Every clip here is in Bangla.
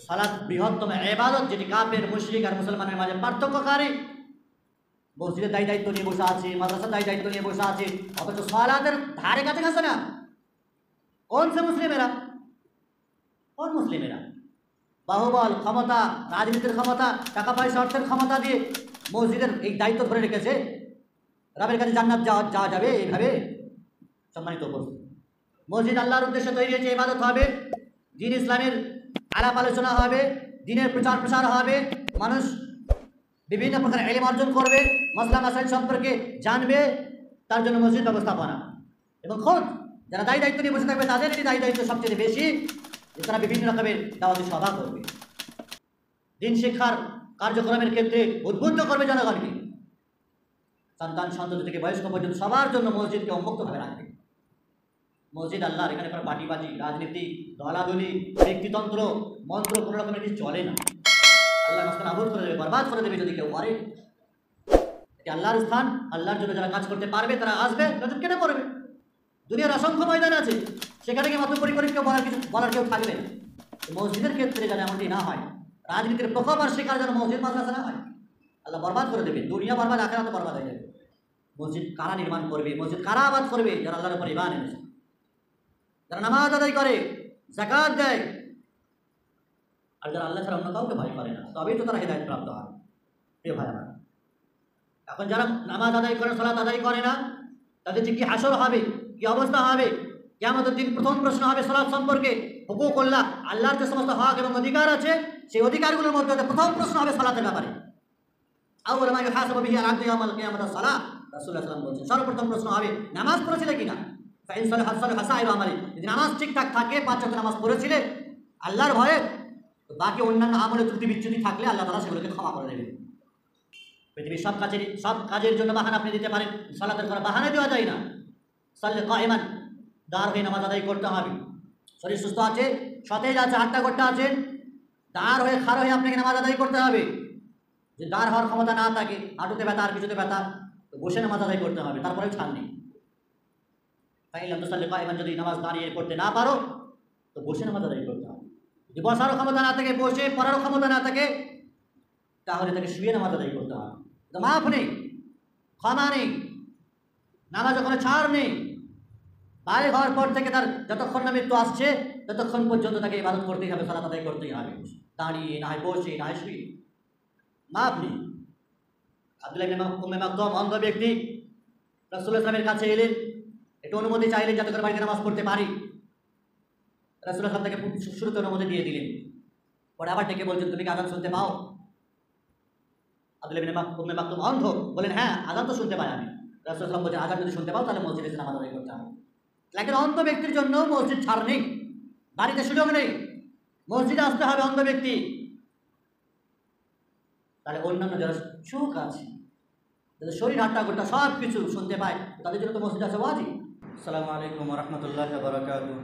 সালাত বৃহত্তম ইবাদত, যেটি কাফের, মুশরিক আর মুসলমানের মাঝে পার্থক্যকারী। মসজিদের দায়িত্ব নিয়ে বসে আছে, মাদ্রাসার দায়িত্ব নিয়ে বসে আছে, অথচ সালাতের ধারে কাছে গেছে না। কোন সে মুসলিমেরা? কোন মুসলিমেরা? বাহুবল, ক্ষমতা, রাজনীতির ক্ষমতা, টাকা পয়সা, অর্থের ক্ষমতা দিয়ে মসজিদের এই দায়িত্ব ধরে রেখেছে। রবের কাছে জান্নাত যাওয়া যাবে এইভাবে? সম্মানিত উপস্থিতি, মসজিদ আল্লাহর উদ্দেশ্যে তৈরি হয়েছে, ইবাদত হবে, দ্বীন ইসলামের আলাপ আলোচনা হবে, দ্বীনের প্রচার প্রসার হবে, মানুষ বিভিন্ন প্রকার ইলম অর্জন করবে, মাসলা মাসাইল সম্পর্কে জানবে। তার জন্য মসজিদ ব্যবস্থাপনা এবং খোঁজ যারা দায়িত্ব নিয়ে বসে থাকবে তাদের এই দায়িত্ব সবচেয়ে বেশি, যে তারা বিভিন্ন রকমের দাওয়াতি সভা করবে, দ্বীন শিক্ষার কার্যক্রমের ক্ষেত্রে উদ্বুদ্ধ করবে জনগণকে। সন্তান সন্ততি থেকে বয়স্ক পর্যন্ত সবার জন্য মসজিদকে উন্মুক্তভাবে রাখবে। মসজিদ আল্লাহর, এখানে কোনো পার্টিবাজি, রাজনীতি, দলাদলি, ব্যক্তিতন্ত্র, মন্ত্র কোনো রকমের কিছু চলে না। আল্লাহ মাস্তান আবুদ করে দেবে, বরবাদ করে দেবে যদি কেউ করে। এটি আল্লাহর স্থান, আল্লাহর জন্য যারা কাজ করতে পারবে তারা আসবে, নজর কেটে পড়বে। দুনিয়ার অসংখ্য ময়দান আছে, সেখানে গিয়ে মাত্র পরিকরিত কেউ বলার কেউ থাকবে না। মসজিদের ক্ষেত্রে যেন এমনটি না হয়, রাজনীতির প্রকোপ আর শিকার যেন মসজিদ মাদ্রাসা না হয়। আল্লাহ বরবাদ করে দেবে, দুনিয়া বরবাদ, আখিরাত বরবাদ হয়ে যাবে। মসজিদ কারা নির্মাণ করবে, মসজিদ কারা আবাদ করবে? যারা আল্লাহর উপর ঈমান এনেছে, যারা নামাজ আদায় করে, যাকাত দেয়, আর যারা আল্লাহ ছাড়া অন্য কাউকে ভয় করে না, তবেই তো তারা হিদায়াত প্রাপ্ত হয়। প্রিয় ভাই আমার, এখন যারা নামাজ আদায় করে, সালাত আদায় করে না, তাদের যে কি হাসর হবে, কি অবস্থা হবে, কিয়ামতের দিন প্রথম প্রশ্ন হবে সালাত সম্পর্কে। হুকুকুল্লাহ, আল্লাহর যে সমস্ত হক এবং অধিকার আছে, সেই অধিকারগুলোর মধ্যে প্রথম প্রশ্ন হবে সালাতের ব্যাপারে। আউয়ালু মা ইউহাসাবু বিহি আল-আবদু ইয়াওমাল কিয়ামাতিস সালাত। রাসূলুল্লাহ সাল্লাল্লাহু আলাইহি ওয়াসাল্লাম বলেছেন, সর্বপ্রথম প্রশ্ন হবে নামাজ পড়েছিলে কিনা। ফাইন সালাহাত সালাহা সাইরু আমালি, যদি নামাজ ঠিকঠাক থাকে, 5 ওয়াক্ত নামাজ পড়েছিলে আল্লাহর ভয়ে, তো বাকি অন্যান্য আমলে ত্রুটি বিচ্যুতি থাকলে আল্লাহ তাআলা সেগুলোকে ক্ষমা করে দেবেন। পৃথিবীর সব কাজের জন্য বাহানা আপনি দিতে পারেন, সালাতের কোনো বাহানা দেওয়া যায় না। সাল্লি কাইমান, দাঁড় হয়ে নামাজ আদায় করতে হবে। শরীর সুস্থ আছে, সতেজ আছে, হাট্টা গোট্টা আছেন, দাঁড় হয়ে খাড়া হয়ে আপনাকে নামাজ আদায় করতে হবে। যে দাঁড় হওয়ার ক্ষমতা না থাকে, হাঁটুতে ব্যথা আর কিছুতে ব্যথা, তো বসে নামাজ আদায় করতে হবে, তারপরেও ছাড় নেই। ফাইলাম তুসাল্লি কাইমান, যদি নামাজ দাঁড়িয়ে করতে না পারো তো বসে নামাজ আদায় করতে হবে। যদি বসারও ক্ষমতা না থাকে, বসে পড়ারও ক্ষমতা না থাকে, তাহলে তাকে শুয়ে নামাজ আদায় করতে হবে। তো মাফ নেই, ক্ষমা নেই, নামাজ ওখানে ছাড় নেই। বাড়ি হওয়ার পর থেকে তার যতক্ষণ না মৃত্যু আসছে ততক্ষণ পর্যন্ত তাকে ইবাদত করতেই হবে, সালাত আদায় করতেই হবে, দাঁড়িয়ে না হয় বসে না হয় শুয়ে, মাফ নেই। আব্দুল্লাহ ইবনে উম্মে মাকতুম, অন্ধ ব্যক্তি, রাসূলুল্লাহ সাল্লাল্লাহু আলাইহি ওয়াসাল্লামের কাছে এলেন, একটু অনুমতি চাইলেন যাতে করে বাড়িতে নামাজ পড়তে পারি। রাসূলুল্লাহ সাল্লাল্লাহু আলাইহি ওয়াসাল্লাম তাকে শুরুতে অনুমতি দিয়ে দিলেন। পরে আবার ডেকে বলছেন, তুমি কি আযান শুনতে পাও? আব্দুল্লাহ ইবনে উম্মে মাকতুম অন্ধ, বলেন হ্যাঁ আযান তো শুনতে পাই আমি। রাসূলুল্লাহ সাল্লাল্লাহু আলাইহি ওয়াসাল্লাম বলেন, আযান যদি শুনতে পাও তাহলে মসজিদে এসে নামাজ আদায় করতে হবে। একজন অন্ধ ব্যক্তির জন্য মসজিদ ছাড় নেই, বাড়িতে সুযোগ নেই, মসজিদে আসতে হবে অন্ধ ব্যক্তি। তাহলে অন্যান্য যারা সুখ আছে, যাদের শরীর হাট্টা গোট্টা সব কিছু শুনতে পায়, তাদের জন্য তো মসজিদ আছে ওয়াজিব। আসসালামু আলাইকুম ওয়া রাহমাতুল্লাহি ওয়া বারাকাতুহু।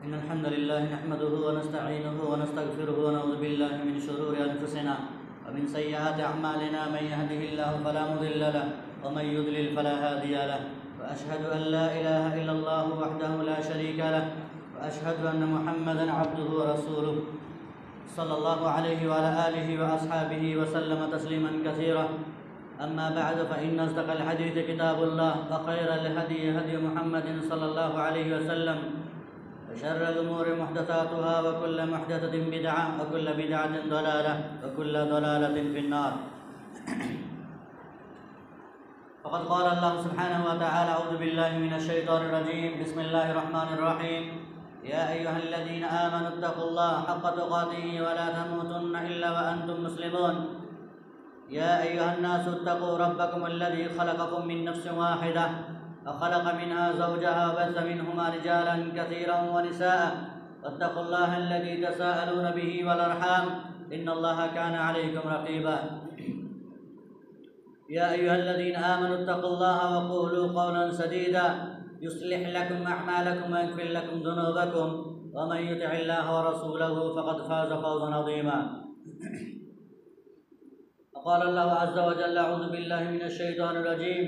ইন্নাল হামদুলিল্লাহি নাহমাদুহু ওয়া নাস্তাঈনুহু ওয়া নাস্তাগফিরুহু ওয়া নাউযু বিল্লাহি মিন শুরুরি আনফুসিনা ওয়া মিন সাইয়্যাতি আ'মালিনা মান ইয়াহদিহিল্লাহু ফালা মুদিল্লা লাহু ওয়া মান ইউদ্লিল ফালা হাদিয়া লাহু। وأشهد أن لا إله إلا الله وحده لا شريك له وأشهد أن محمدا عبده ورسوله صلى الله عليه وعلى آله وأصحابه وسلم تسليما كثيرا. أما بعد فإن أصدق الحديث كتاب الله وخير الهدي هدي محمد صلى الله عليه وسلم وشر الأمور محدثاتها وكل محدثة بدعة وكل بدعة ضلالة وكل ضلالة في النار. فقد قال الله سبحانه وتعالى: أعوذ بالله من الشيطان الرجيم، بسم الله الرحمن الرحيم. يا أيها الذين آمنوا اتقوا الله حق تقاته ولا تموتن إلا وأنتم مسلمون. يا أيها الناس اتقوا ربكم الذي خلقكم من نفس واحدة وخلق منها زوجها وبث منهما رجالا كثيرا ونساء واتقوا الله الذي تساءلون به والأرحام إن الله كان عليكم رقيبا. يا أيها الذين آمنوا اتقوا الله وقولوا قولا سديدا يصلح لكم أعمالكم ويغفر لكم ذنوبكم ومن يطع الله ورسوله فقد فاز فوزا عظيما. وقال الله عز وجل: أعوذ بالله من الشيطان الرجيم،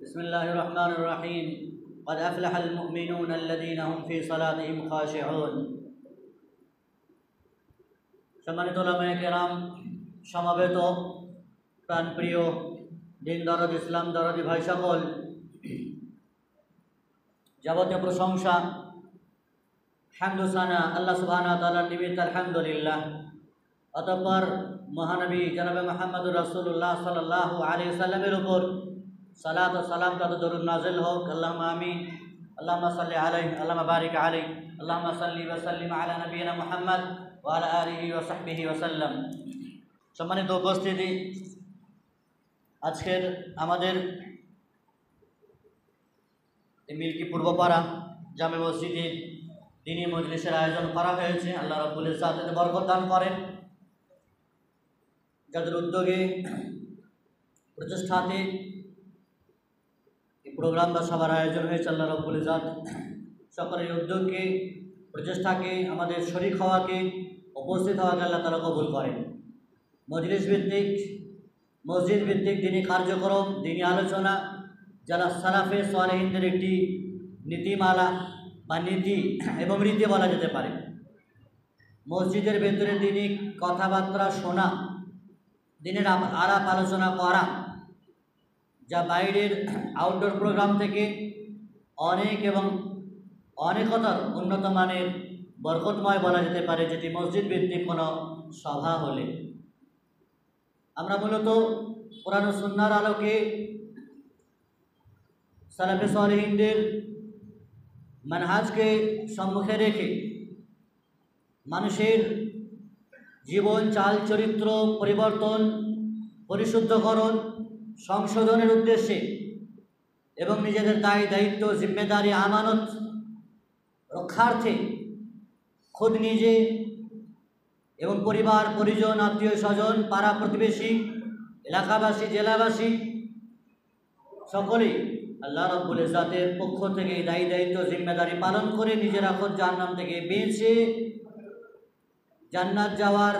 بسم الله الرحمن الرحيم. قد أفلح المؤمنون الذين هم في صلاتهم خاشعون. সম্মানিত উলামায়ে কেরাম, সমবেত প্রাণপ্রিয় দিন দরদ ইসলাম দরদি ভাই সকল, যাবতীয় প্রশংসা হামদুসানা আল্লাহ সুবহানাহু ওয়া তাআলার নিমিত্ত আলহামদুলিল্লাহ। অতঃপর মহানবী জনাবে মুহাম্মদুর রাসূলুল্লাহ সাল্লাল্লাহু আলাইহি ওয়াসাল্লামের উপর সালাত ও সালাম তথা দরুদ নাযিল হোক। আল্লাহুম্মা আমিন। আল্লাহুম্মা সাল্লি আলাইহি, আল্লাহুম্মা বারিক আলাইহি, আল্লাহুম্মা সাল্লি ওয়া সাল্লিম আলা নবিয়িনা মুহাম্মদ ওয়া আলা আলিহি ওয়া সাহবিহি ওয়া সাল্লাম। সম্মানিত উপস্থিতি, আজকের আমাদের মিল্কি পূর্বপাড়া জামে মসজিদে দ্বীনি মজলিসের আয়োজন করা হয়েছে। আল্লাহ রাব্বুল ইজ্জত এতে বরকত দান করেন। যাদের উদ্যোগে প্রতিষ্ঠাতে এই প্রোগ্রাম বা সভার আয়োজন হয়েছে, আল্লাহ রাব্বুল ইজ্জত সকলের উদ্যোগকে, প্রচেষ্টাকে, আমাদের শরীক হওয়াকে, উপস্থিত হওয়াকে আল্লাহ তাআলা কবুল করেন। মজলিস ভিত্তিক, মসজিদ ভিত্তিক দ্বীনি কার্যক্রম, দ্বীনি আলোচনা যারা সালাফে সালেহিনদের একটি নীতিমালা বা নীতি এবং রীতি বলা যেতে পারে। মসজিদের ভেতরে দ্বীনি কথাবার্তা শোনা, দিনের আলাপ আলোচনা করা, যা বাইরের আউটডোর প্রোগ্রাম থেকে অনেক এবং অনেকতর উন্নত মানের বরকতময় বলা যেতে পারে, যেটি মসজিদ ভিত্তিক কোনো সভা হলে। আমরা মূলত কোরআন ও সুন্নাহর আলোকে সালাফে সালেহিনদের মানহাজকে সম্মুখে রেখে মানুষের জীবন চাল চরিত্র পরিবর্তন, পরিশুদ্ধকরণ, সংশোধনের উদ্দেশ্যে এবং নিজেদের দায়িত্ব, জিম্মেদারি, আমানত রক্ষার্থে খোদ নিজে এবং পরিবার পরিজন, আত্মীয় স্বজন, পাড়া প্রতিবেশী, এলাকাবাসী, জেলাবাসী সকলেই আল্লাহ রাব্বুল ইজ্জতের পক্ষ থেকে এই দায়িত্ব জিম্মেদারি পালন করে নিজেরা খোদ জাহান্নাম থেকে বেঁচে জান্নাত যাওয়ার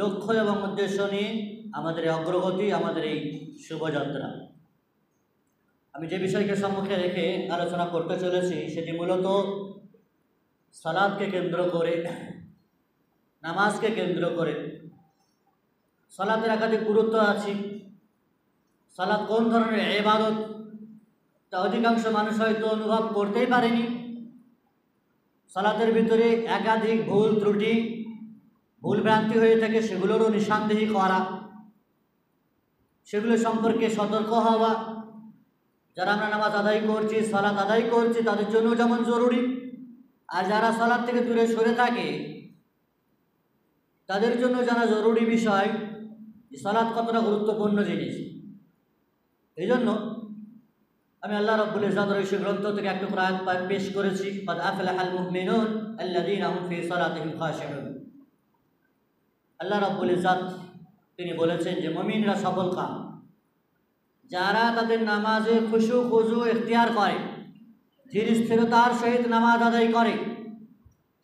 লক্ষ্য এবং উদ্দেশ্য নিয়ে আমাদের এই অগ্রগতি, আমাদের এই শুভযাত্রা। আমি যে বিষয়কে সম্মুখে রেখে আলোচনা করতে চলেছি সেটি মূলত সালাতকে কেন্দ্র করে, নামাজকে কেন্দ্র করে। সালাতের একাধিক গুরুত্ব আছে। সালাত কোন ধরনের ইবাদত তা অধিকাংশ মানুষ হয়তো অনুভব করতেই পারেনি। সালাতের ভিতরে একাধিক ভুল ত্রুটি, ভুল ভ্রান্তি হয়ে থাকে, সেগুলোরও নিঃসন্দেহী করা, সেগুলো সম্পর্কে সতর্ক হওয়া। যারা আমরা নামাজ আদায় করছি, সালাত আদায় করছি, তাদের জন্য যেমন জরুরি, আর যারা সালাত থেকে দূরে সরে থাকে তাদের জন্য জানা জরুরি বিষয় যে সালাত কতটা গুরুত্বপূর্ণ জিনিস। এই জন্য আমি আল্লাহ রাব্বুল ইজ্জতের এই গ্রন্থ থেকে একটু আয়াত পেশ করেছি, ক্বাদ আফলাহাল মুমিনুন আল্লাযীনা হুম ফী সালাতিহিম খাশিউন। আল্লাহ রাব্বুল ইজ্জত তিনি বলেছেন যে মুমিনরা সফলকাম, যারা তাদের নামাজে খুশু খুজু ইখতিয়ার করে, ধীর স্থিরতার সহিত নামাজ আদায় করে,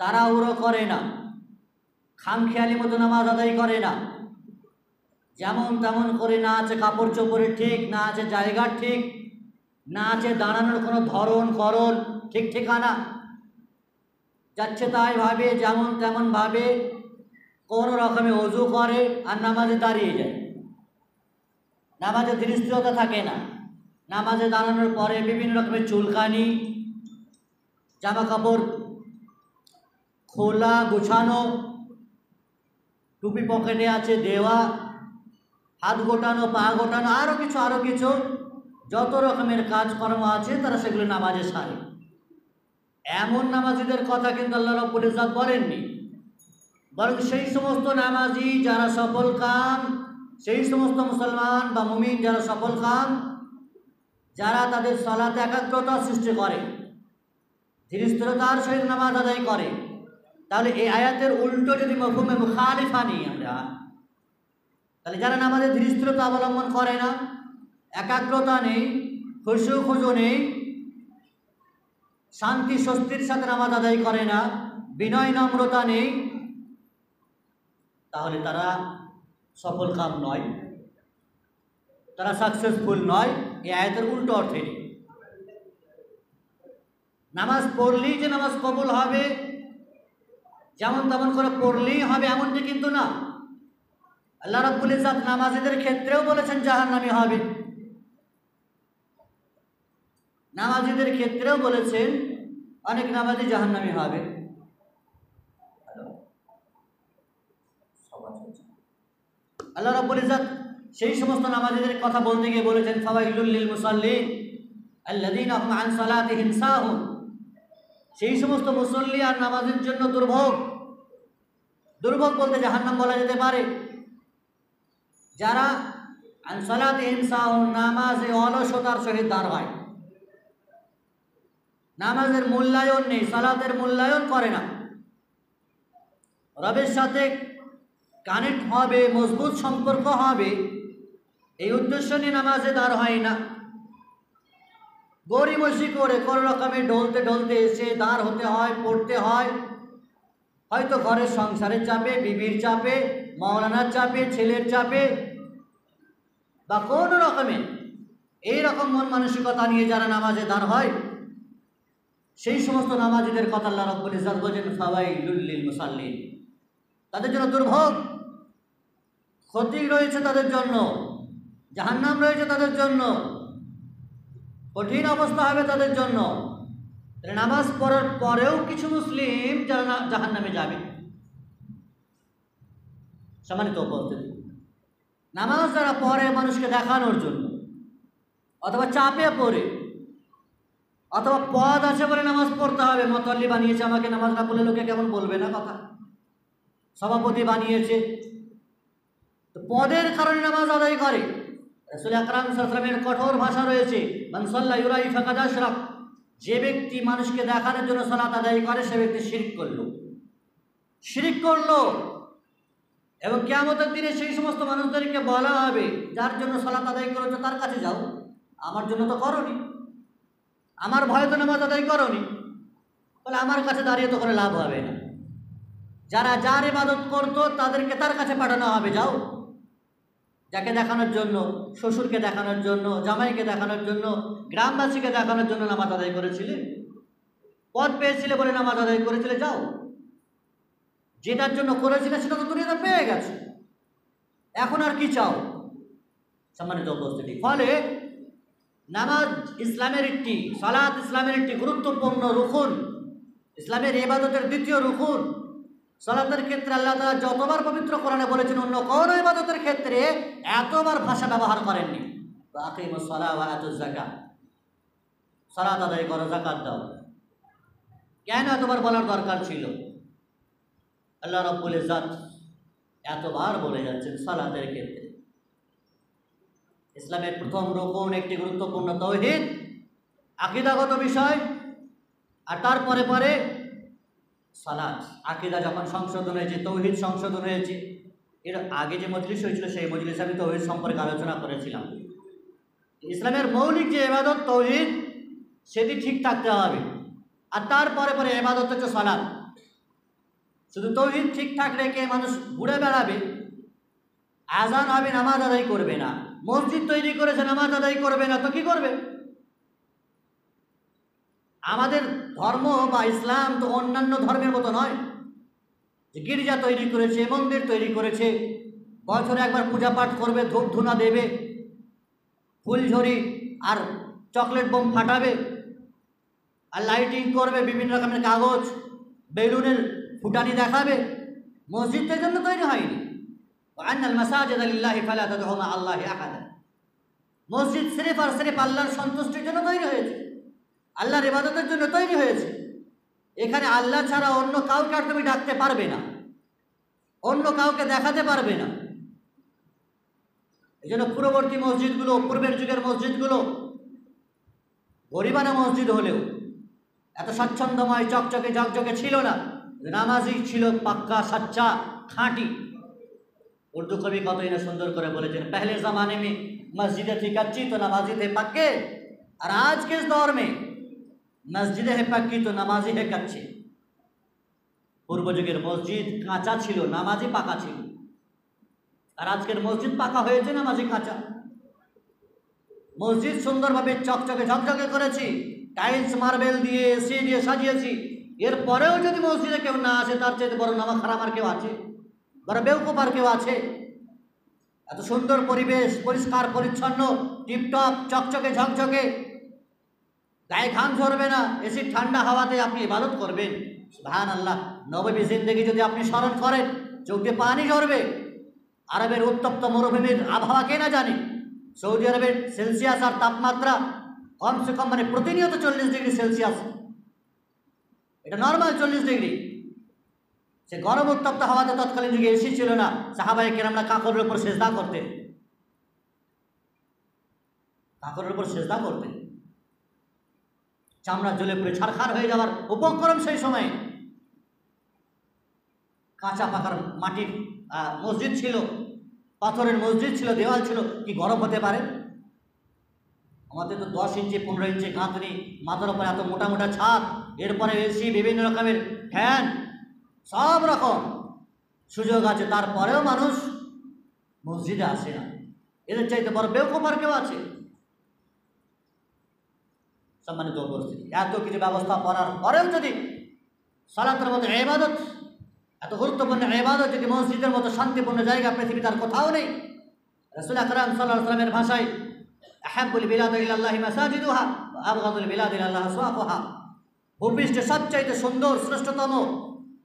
তাড়াহুড়ো করে না, খামখেয়ালি মতো নামাজ আদায় করে না, যেমন তেমন করে না আছে কাপড় চোপড়ে ঠিক, না আছে জায়গা ঠিক, না আছে দাঁড়ানোর কোনো ধরন করণ ঠিক ঠিকানা, যাচ্ছে তাই ভাবে, যেমন তেমন ভাবে কোনো রকমে অজু করে আর নামাজে দাঁড়িয়ে যায়। নামাজে ধীরস্থিরতা থাকে না। নামাজে দাঁড়ানোর পরে বিভিন্ন রকমের চুলকানি, জামা কাপড় খোলা গুছানো, টুপি পকেটে আছে দেওয়া, হাত গোটানো, পা গোটানো, আরও কিছু যত রকমের কাজকর্ম আছে তারা সেগুলো নামাজে সারে। এমন নামাজিদের কথা কিন্তু আল্লাহ রাব্বুল ইজ্জত বলেননি, বরং সেই সমস্ত নামাজি যারা সফল কাম, সেই সমস্ত মুসলমান বা মুমিন যারা সফল কাম, যারা তাদের সালাতে একাগ্রতা সৃষ্টি করে, ধীরস্থিরতার সহিত নামাজ আদায় করে। তাহলে এই আয়াতের উল্টো যদি মফহুমে মুখালিফা নিই আমরা, তাহলে যারা নামাজে ধীরস্থিরতা অবলম্বন করে না, একাগ্রতা নেই, খুশু খুজু নেই, শান্তি স্বস্তির সাথে নামাজ আদায় করে না, বিনয় নম্রতা নেই, তাহলে তারা সফল কাম নয়, তারা সাকসেসফুল নয়। এই আয়াতের উল্টো অর্থে নেই। নামাজ পড়লেই যে নামাজ কবুল হবে যেমন তেমন করে পড়লেই হবে এমনটি কিন্তু না। আল্লাহ রাব্বুল ইজ্জত নামাজীদের ক্ষেত্রেও বলেছেন জাহান্নামী হবে, নামাজীদের ক্ষেত্রেও বলেছেন অনেক নামাজি জাহান্নামী হবে। আল্লাহ রাব্বুল ইজ্জত সেই সমস্ত নামাজীদের কথা বলতে গিয়ে বলেছেন ফাওয়াইলুল লিল মুসাল্লিন আল্লাযীনা হুম আন সালাতিহিম সাহুন। সেই সমস্ত মুসল্লি আর নামাজের জন্য দুর্ভোগ। দুর্ভোগ বলতে জাহান্নাম বলা যেতে পারে। যারা আন সালাতিহিম সাহুন, নামাজে অলসতার সহিত দাঁড় হয়, নামাজের মূল্যায়ন নেই, সালাতের মূল্যায়ন করে না, রবের সাথে কানেক্ট হবে, মজবুত সম্পর্ক হবে, এই উদ্দেশ্য নিয়ে নামাজে দাঁড় হয় না। গড়িমসি করে কোনো রকমে ঢলতে ঢলতে এসে দাঁড় হতে হয়, পড়তে হয়, হয়তো ঘরের সংসারের চাপে, বিবির চাপে, মাওলানার চাপে, ছেলের চাপে, বা কোনো রকমে এইরকম মন মানসিকতা নিয়ে যারা নামাজে দাঁড় হয়, সেই সমস্ত নামাজীদের কথা আল্লাহ রাব্বুল ইজ্জত বলেন ফাওয়াইলুল লিল মুসাল্লিন। তাদের জন্য দুর্ভোগ, ক্ষতি রয়েছে তাদের জন্য, জাহান্নাম রয়েছে তাদের জন্য, কঠিন অবস্থা হবে তাদের জন্য। নামাজ পড়ার পরেও কিছু মুসলিম যারা জাহান্নামে যাবে। সম্মানিত উপস্থিতি, নামাজ যারা পড়ে মানুষকে দেখানোর জন্য, অথবা চাপে পড়ে, অথবা পদ আছে বলে নামাজ পড়তে হবে, মুতাল্লি বানিয়েছে আমাকে, নামাজ না পড়লে লোকে কেমন বলবে না কথা, সভাপতি বানিয়েছে, তো পদের কারণে নামাজ আদায় করে। রাসূল আকরাম সাল্লাল্লাহু আলাইহি ওয়াসাল্লামের কঠোর ভাষা রয়েছে, মান সাল্লা ইউরাই ফাকাদ আশরাক, যে ব্যক্তি মানুষকে দেখানোর জন্য সালাত আদায় করে সে ব্যক্তি শিরক করলো, শিরক করলো। এবং কিয়ামতের দিনে সেই সমস্ত মানুষদেরকে বলা হবে যার জন্য সালাত আদায় করেছো তার কাছে যাও, আমার জন্য তো করনি, আমার ভয়ে তো নামাজ আদায় করনি, বলে আমার কাছে দাঁড়িয়ে তো করে লাভ হবে না। যারা যার ইবাদত করতো তাদেরকে তার কাছে পাঠানো হবে, যাও, যাকে দেখানোর জন্য, শ্বশুরকে দেখানোর জন্য, জামাইকে দেখানোর জন্য, গ্রামবাসীকে দেখানোর জন্য নামাজ আদায় করেছিলে, পদ পেয়েছিলে বলে নামাজ আদায় করেছিলে, যাও, যেটার জন্য করেছিলে সেটা তো দুনিয়াতে পেয়ে গেছে, এখন আর কি চাও। সম্মানিত উপস্থিতি, ফলে নামাজ ইসলামের একটি, সালাত ইসলামের একটি গুরুত্বপূর্ণ রুকুন, ইসলামের ইবাদতের দ্বিতীয় রুকুন। সালাতের ক্ষেত্রে আল্লাহ তাআলা যতবার পবিত্র কোরআনে বলেছেন, অন্য কোনো ইবাদতের ক্ষেত্রে এতবার ভাষা ব্যবহার করেননি। আকিমুস সালাহ ওয়া আতুজ যাকাত, সালাত আদায় করো, যাকাত দাও। কেন এতবার বলার দরকার ছিল? আল্লাহ রাব্বুল ইজ্জত এতবার বলে যাচ্ছেন সালাতের ক্ষেত্রে। ইসলামের প্রথম রুকুন একটি গুরুত্বপূর্ণ তাওহীদ, আকীদাগত বিষয়, আর তারপরে পরে সালাত। আকীদা যখন সংশোধন হয়েছে, তাওহীদ সংশোধন হয়েছে। এর আগে যে মজলিস হয়েছিল সেই মজলিসে আমি তাওহীদ সম্পর্কে আলোচনা করেছিলাম। ইসলামের মৌলিক যে ইবাদত তাওহীদ, সেটি ঠিক থাকতে হবে, আর তারপরে পরে ইবাদত হচ্ছে সালাত। শুধু তাওহীদ ঠিকঠাক রেখে মানুষ ঘুরে বেড়াবে, আজান হবে নামাজ আদায় করবে না, মসজিদ তৈরি করেছে নামাজ আদায় করবে না, তো কি করবে? আমাদের ধর্ম বা ইসলাম তো অন্যান্য ধর্মের মতো নয় যে গির্জা তৈরি করেছে, মন্দির তৈরি করেছে, বছরে একবার পূজা পাঠ করবে, ধূপ ধুনা দেবে, ফুলঝড়ি আর চকলেট বোম ফাটাবে, আর লাইটিং করবে, বিভিন্ন রকমের কাগজ বেলুনের ফুটানি দেখাবে। মসজিদের জন্য তৈরি হয়নি। আন্নাল মাসাজিদ লিল্লাহি ফালা তাদউ মা আল্লাহি আহাদা। মসজিদ সিরিফ আর সিরিফ আল্লাহর সন্তুষ্টির জন্য তৈরি হয়েছে, আল্লাহর ইবাদতের জন্য তৈরি হয়েছে। এখানে আল্লাহ ছাড়া অন্য কাউকে আর তুমি ডাকতে পারবে না, অন্য কাউকে দেখাতে পারবে না। এই জন্য পূর্ববর্তী মসজিদগুলো, পূর্বের যুগের মসজিদগুলো গরিবানা মসজিদ হলেও এত স্বচ্ছন্দময় চকচকে ঝকঝকে ছিল না, নামাজি ছিল পাক্কা, সচ্চা, খাঁটি। উর্দু কবি কতই না সুন্দর করে বলেছেন, पहले ज़माने में मस्जिदें थी कच्ची तो नमाजी थे पक्के, और आज के इस दौर में मस्जिदें है पक्की तो नमाजी है कच्चे। পূর্ব যুগের মসজিদ কাঁচা ছিল, নামাজি পাকা ছিল, আর আজকের মসজিদ পাকা হয়েছে, নামাজি কাঁচা। মসজিদ সুন্দরভাবে চকচকে ঝকঝকে করেছি, টাইলস মার্বেল দিয়ে, এসি দিয়ে সাজিয়েছি, এরপরেও যদি মসজিদে কেউ না আসে, তার চাইতে বড় নামা খারাপ আর কেউ আছে? বড় বেউকুফ আর কেউ আছে? এত সুন্দর পরিবেশ, পরিষ্কার পরিচ্ছন্ন, টিপটপ, চকচকে ঝকঝকে, গায়ে ঘাম ঝরবে না, এসির ঠান্ডা হাওয়াতে আপনি ইবাদত করবেন। সুবহানাল্লাহ। নববী জিন্দেগি যদি আপনি স্মরণ করেন, চোখ দিয়ে পানি ঝরবে। আরবের উত্তপ্ত মরুভূমির আবহাওয়া কে না জানে? সৌদি আরবের সেলসিয়াস আর তাপমাত্রা কমসে কম মানে প্রতিনিয়ত 40 ডিগ্রি সেলসিয়াস, এটা নর্মাল 40 ডিগ্রি। সে গরম উত্তপ্ত হাওয়াতে তৎকালীন যুগে এসি ছিল না, সাহাবায়ে কেরামরা কাঁকরের উপর সেজদা করতেন, কাঁকরের উপর সেজদা করতেন। চামড়া জ্বলে পুড়ে ছারখার হয়ে যাওয়ার উপক্রম সেই সময়। কাঁচা পাকার মাটির মসজিদ ছিল, পাথরের মসজিদ ছিল, দেওয়াল ছিল, কি গরম হতে পারে? আমাদের তো 10 ইঞ্চি 15 ইঞ্চি গাঁথনি, মাথার উপরে এত মোটা মোটা ছাদ, এরপরে এসি, বিভিন্ন রকমের ফ্যান, সব রকম সুযোগ আছে, তারপরেও মানুষ মসজিদে আসে না। এদের চাইতে বড় বেউকুফ আর কেউ আছে? সম্মানিত উপস্থিতি, এত কিছু ব্যবস্থা করার পরেও যদি সালাতের মতো ইবাদত, এত গুরুত্বপূর্ণ ইবাদত যদি মসজিদের মতো শান্তিপূর্ণ জায়গা পৃথিবীতে আর কোথাও নেই। রাসূল আকরাম সাল্লাল্লাহু আলাইহি ওয়াসাল্লামের ভাষায়, আহাব্বুল বিলাদি ইলাল্লাহি মাসাজিদুহা ওয়া আবগাদুল বিলাদি ইলাল্লাহি আসওয়াকুহা, ভূপৃষ্ঠে সবচাইতে সুন্দর, শ্রেষ্ঠতম,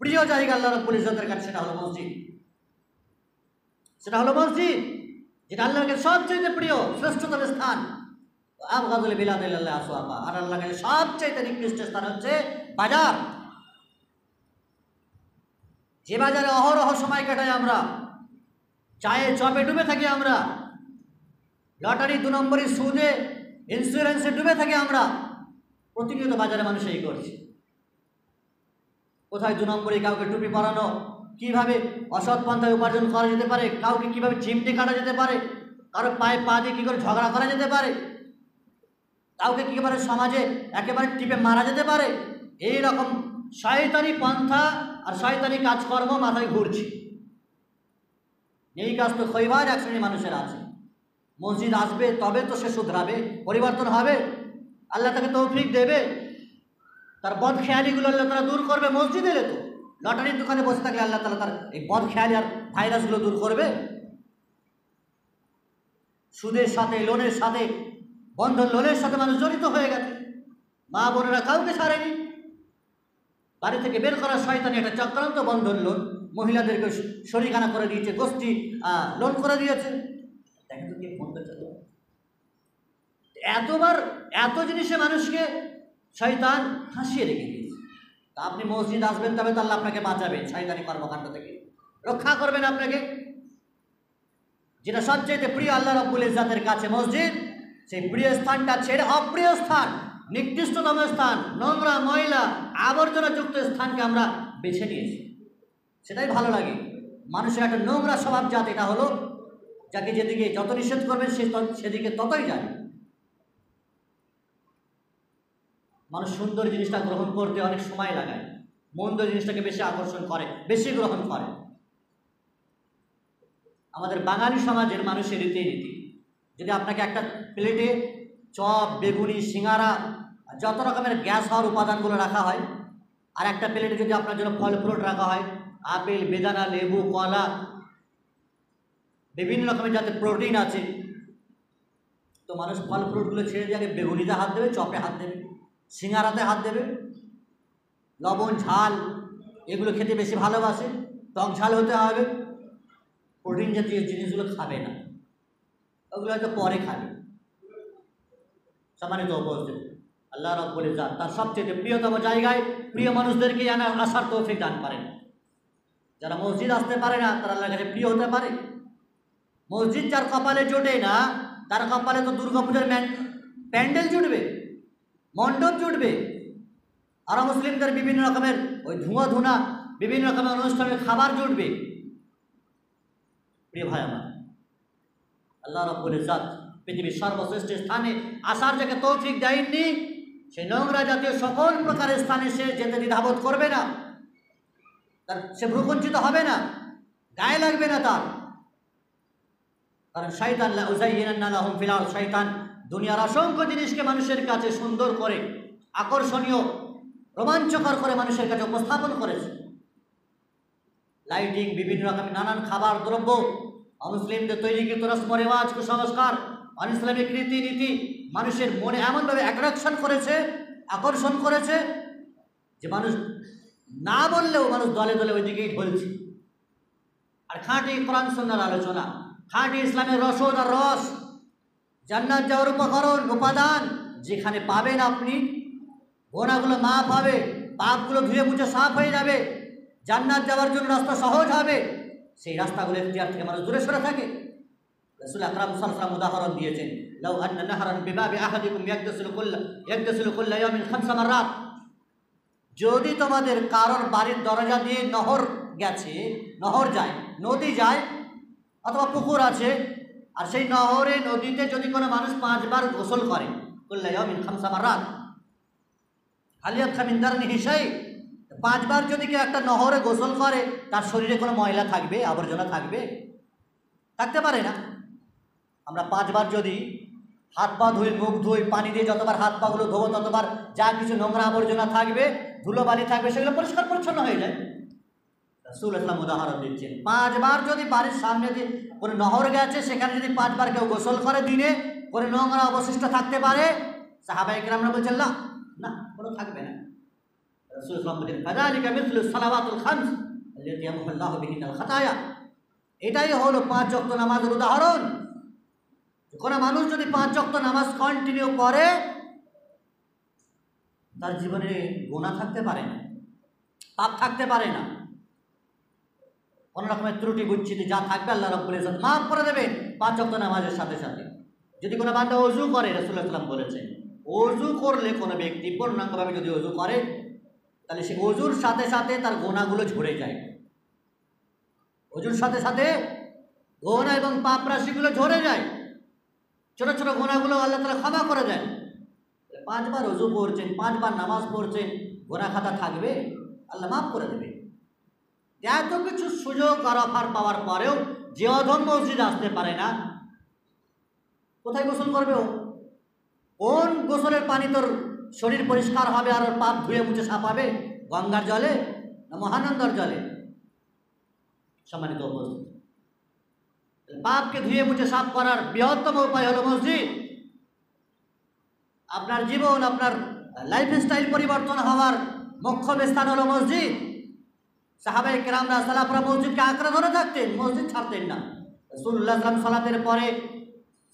প্রিয় জায়গা আল্লাহ রাব্বুল ইজ্জতের কাছে সেটা হলো মসজিদ। সেটা হলো মসজিদ, যেটা আল্লাহর কাছে সবচাইতে প্রিয়, শ্রেষ্ঠতম স্থান। আবগাদুল বিলাদি ইলাল্লাহি আসওয়াকুহা, আর আল্লাহর কাছে সবচাইতে নিকৃষ্ট স্থান হচ্ছে বাজার। যে বাজারে অহরহ সময় কাটাই আমরা, চায়ে চপে ডুবে থাকি আমরা, লটারি 2 নম্বরই সুদে, ইন্স্যুরেন্সে ডুবে থাকি আমরা, প্রতিনিয়ত বাজারে মানুষ এই করছে। কোথায় 2 নম্বরই কাউকে টুপি পরানো, কিভাবে অসৎ পন্থায় উপার্জন করা যেতে পারে, কাউকে কিভাবে চিমটি কাটা যেতে পারে, কারো পায়ে পা দিয়ে কী করে ঝগড়া করা যেতে পারে, কাউকে কীভাবে সমাজে একেবারে টিপে মারা যেতে পারে, এই রকম শয়তানি পন্থা আর শয়তানি কাজকর্ম মাথায় ঘুরছে। এই কাজ তো খৈবার এক শ্রেণীর মানুষের আছে। মসজিদ আসবে তবে তো সে শুধরাবে, পরিবর্তন হবে, আল্লাহ তাকে তৌফিক দেবে, তার বদ খেয়ালিগুলো আল্লাহ তারা দূর করবে। মসজিদ এলে তো, লটারির দোকানে বসে থাকলে আল্লাহ তালা তার এই বদ খেয়ালি আর ভাইরাসগুলো দূর করবে। সুদের সাথে, লোনের সাথে, বন্ধন লোনের সাথে মানুষ জড়িত হয়ে গেছে, মা বোনেরা কাউকে ছাড়েনি। বাড়ি থেকে বের করার শয়তানি একটা চক্রান্ত বন্ধন লোন, মহিলাদেরকে শরিকানা করে দিয়েছে, গোষ্ঠী লোন করে দিয়েছে। দেখেন তো কে ফোন করছে, এতবার এত জিনিসে মানুষকে শয়তান ফাঁসিয়ে রেখে দিয়েছে। তা আপনি মসজিদ আসবেন তবে তো আল্লাহ আপনাকে বাঁচাবেন শয়তানি কর্মকাণ্ড থেকে, রক্ষা করবেন আপনাকে। যেটা সবচেয়ে প্রিয় আল্লাহ রাব্বুল ইজ্জতের কাছে মসজিদ, সেই প্রিয় স্থানটা ছেড়ে অপ্রিয় স্থান, নিকৃষ্টতম স্থান, নোংরা ময়লা আবর্জনাযুক্ত স্থানকে আমরা বেছে নিয়েছি। সেটাই ভালো লাগে। মানুষের একটা নোংরা স্বভাব জাত, এটা হলো যাকে যেদিকে যত নিষেধ করবেন সে সেদিকে ততই যায়। মানুষ সুন্দর জিনিসটা গ্রহণ করতে অনেক সময় লাগায়, মন্দ জিনিসটাকে বেশি আকর্ষণ করে, বেশি গ্রহণ করে। আমাদের বাঙালি সমাজের মানুষের রীতি, যদি আপনাকে একটা প্লেটে চপ, বেগুনি, সিঙ্গারা, যত রকমের গ্যাস হওয়ার উপাদানগুলো রাখা হয়, আর একটা প্লেটে যদি আপনার জন্য ফল ফ্রুট রাখা হয়, আপেল, বেদানা, লেবু, কলা, বিভিন্ন রকমের যাতে প্রোটিন আছে, তো মানুষ ফল ফ্রুটগুলো ছেড়ে দিয়ে আগে বেগুনিতে হাত দেবে, চপে হাত দেবে, সিঙ্গারাতে হাত দেবে। লবণ, ঝাল এগুলো খেতে বেশি ভালোবাসে, টক ঝাল হতে হবে, প্রোটিন জাতীয় জিনিসগুলো খাবে না, ওগুলো হয়তো পরে খাবে। সম্মানিত উপস্থিতি, আল্লাহ রাব্বুল ইজ্জত তার সবচেয়ে প্রিয়তম জায়গায় প্রিয় মানুষদেরকে আসার তৌফিক দান করেন। যারা মসজিদ আসতে পারে না তারা আল্লাহর কাছে প্রিয় হতে পারে। মসজিদ যার কপালে জোটে না, তার কপালে তো দুর্গাপূজার প্যান্ডেল জুটবে, মণ্ডপ জুটবে, আর মুসলিমদের বিভিন্ন রকমের ওই ধুনা বিভিন্ন রকমের অনুষ্ঠানের খাবার জুটবে। প্রিয় ভাই আমার, আল্লাহ রাব্বুল ইজ্জত পৃথিবীর সর্বশ্রেষ্ঠ স্থানে আসার যাকে তৌফিক দেয়নি, সেই নোংরা জাতীয় সকল প্রকারের স্থানে সে যেতে দ্বিধাবোধ করবে না, তার সে ভ্রুকুঞ্চিত হবে না, গায়ে লাগবে না তার। কারণ শয়তান লাউযায়্যিনান্না লাহুম ফিল আরদ, শয়তান দুনিয়ার অসংখ্য জিনিসকে মানুষের কাছে সুন্দর করে, আকর্ষণীয় রোমাঞ্চকর করে মানুষের কাছে উপস্থাপন করেছে। লাইটিং, বিভিন্ন রকমের নানান খাবার দ্রব্য, অমুসলিমদের তৈরিকৃত রসম রেওয়াজ, কুসংস্কার, অনিসলামিক রীতিনীতি মানুষের মনে এমনভাবে অ্যাট্রাকশন করেছে, আকর্ষণ করেছে যে মানুষ না বললেও মানুষ দলে দলে ওই দিকেই ঢলছে। আর খাঁটি কোরআন সুন্নাহর আলোচনা, খাঁটি ইসলামের রসদ আর রস, জান্নাত যাওয়ার উপকরণ, উপাদান যেখানে পাবেন আপনি, গোনাগুলো মাফ হবে, পাপগুলো ধুয়ে মুছে সাফ হয়ে যাবে, জান্নাত যাওয়ার জন্য রাস্তা সহজ হবে, সেই রাস্তাগুলো এখতিয়ার থেকে মানুষ দূরে সরে থাকে। রাসূল আকরাম সাল্লাল্লাহু আলাইহি ওয়াসাল্লাম উদাহরণ দিয়েছেন, লাউ আন্না নাহরান বিবাবি আহাদিকুম ইয়াগতাসিলু কুল্লা ইয়াওমিন 5 মাররাত, যদি তোমাদের কারোর বাড়ির দরজা দিয়ে নহর গেছে, নহর যায়, নদী যায় অথবা পুকুর আছে, আর সেই নহরে নদীতে যদি কোনো মানুষ 5 বার গোসল করে, কুল্লা ইয়াওমিন 5 মাররাত হাল ইয়াবকা মিন দারনিহি শাই, 5 বার যদি কেউ একটা নহরে গোসল করে, তার শরীরে কোনো ময়লা থাকবে, আবর্জনা থাকবে? থাকতে পারে না। আমরা 5 বার যদি হাত পা ধুই, মুখ ধুই, পানি দিয়ে যতবার হাত পাগুলো ধোবো ততবার যা কিছু নোংরা আবর্জনা থাকবে, ধুলোবালি থাকবে, সেগুলো পরিষ্কার পরিচ্ছন্ন হয়ে যায়। রাসূল ইসলাম উদাহরণ দিচ্ছেন, 5 বার যদি বাড়ির সামনে দিয়ে কোনো নহর গেছে, সেখানে যদি 5 বার কেউ গোসল করে দিনে, কোনো নোংরা অবশিষ্ট থাকতে পারে? সাহাবায়ে কেরামরা বলছেন না, না, কোনো থাকবে না। রাসূল ইসলাম বলেন, ফাযালিকা মিসলু সালাওয়াতুল খামস আল্লাতী ইয়ামহুল্লাহু বিহিন্নাল খাতায়া, এটাই হলো 5 ওয়াক্ত নামাজের উদাহরণ। কোনো মানুষ যদি 5 ওয়াক্ত নামাজ কন্টিনিউ করে, তার জীবনে গুনাহ থাকতে পারে না, পাপ থাকতে পারে না, কোনো রকমের ত্রুটি বুচ্ছিতি যা থাকবে আল্লাহ রাব্বুল ইজ্জত মাফ করে দেবেন 5 ওয়াক্ত নামাজের সাথে সাথে। যদি কোনো বান্দা ওযু করে, রাসূল সাল্লাল্লাহু বলেছেন, ওযু করলে কোনো ব্যক্তি পূর্ণাঙ্গভাবে যদি ওযু করে, তাহলে সে ওযুর সাথে সাথে তার গুনাহগুলো ঝরে যায়। ওযুর সাথে সাথে গুনাহ এবং পাপ রাশিগুলো ঝরে যায়, ছোট ছোট গুনাহগুলো আল্লাহ তাআলা ক্ষমা করে দেন। 5 বার ওযু করছেন, 5 বার নামাজ পড়ছেন, গুনাহ খাতা থাকবে, আল্লাহ মাফ করে দেবে। এত কিছু সুযোগ আর অফার পাওয়ার পরেও যে অধম মসজিদে আসতে পারে না, কোথায় গোসল করবে ও? কোন গোসলের পানি তোর শরীর পরিষ্কার হবে আর ওর পাপ ধুয়ে মুছে সাফ হবে? গঙ্গার জলে না মহানন্দার জলে? সম্মানিত উপস্থিতি, পাপকে ধুয়ে মুছে সাফ করার বৃহত্তম উপায় হলো মসজিদ। আপনার জীবন, আপনার লাইফস্টাইল পরিবর্তন হওয়ার মুখ্য স্থান হলো মসজিদ। সাহাবায়ে কেরামরা, সালাফরা মসজিদকে আঁকড়ে ধরে থাকতেন, মসজিদ ছাড়তেন না। রাসূলুল্লাহ সাল্লাল্লাহু আলাইহি ওয়াসাল্লাম সালাতের পরে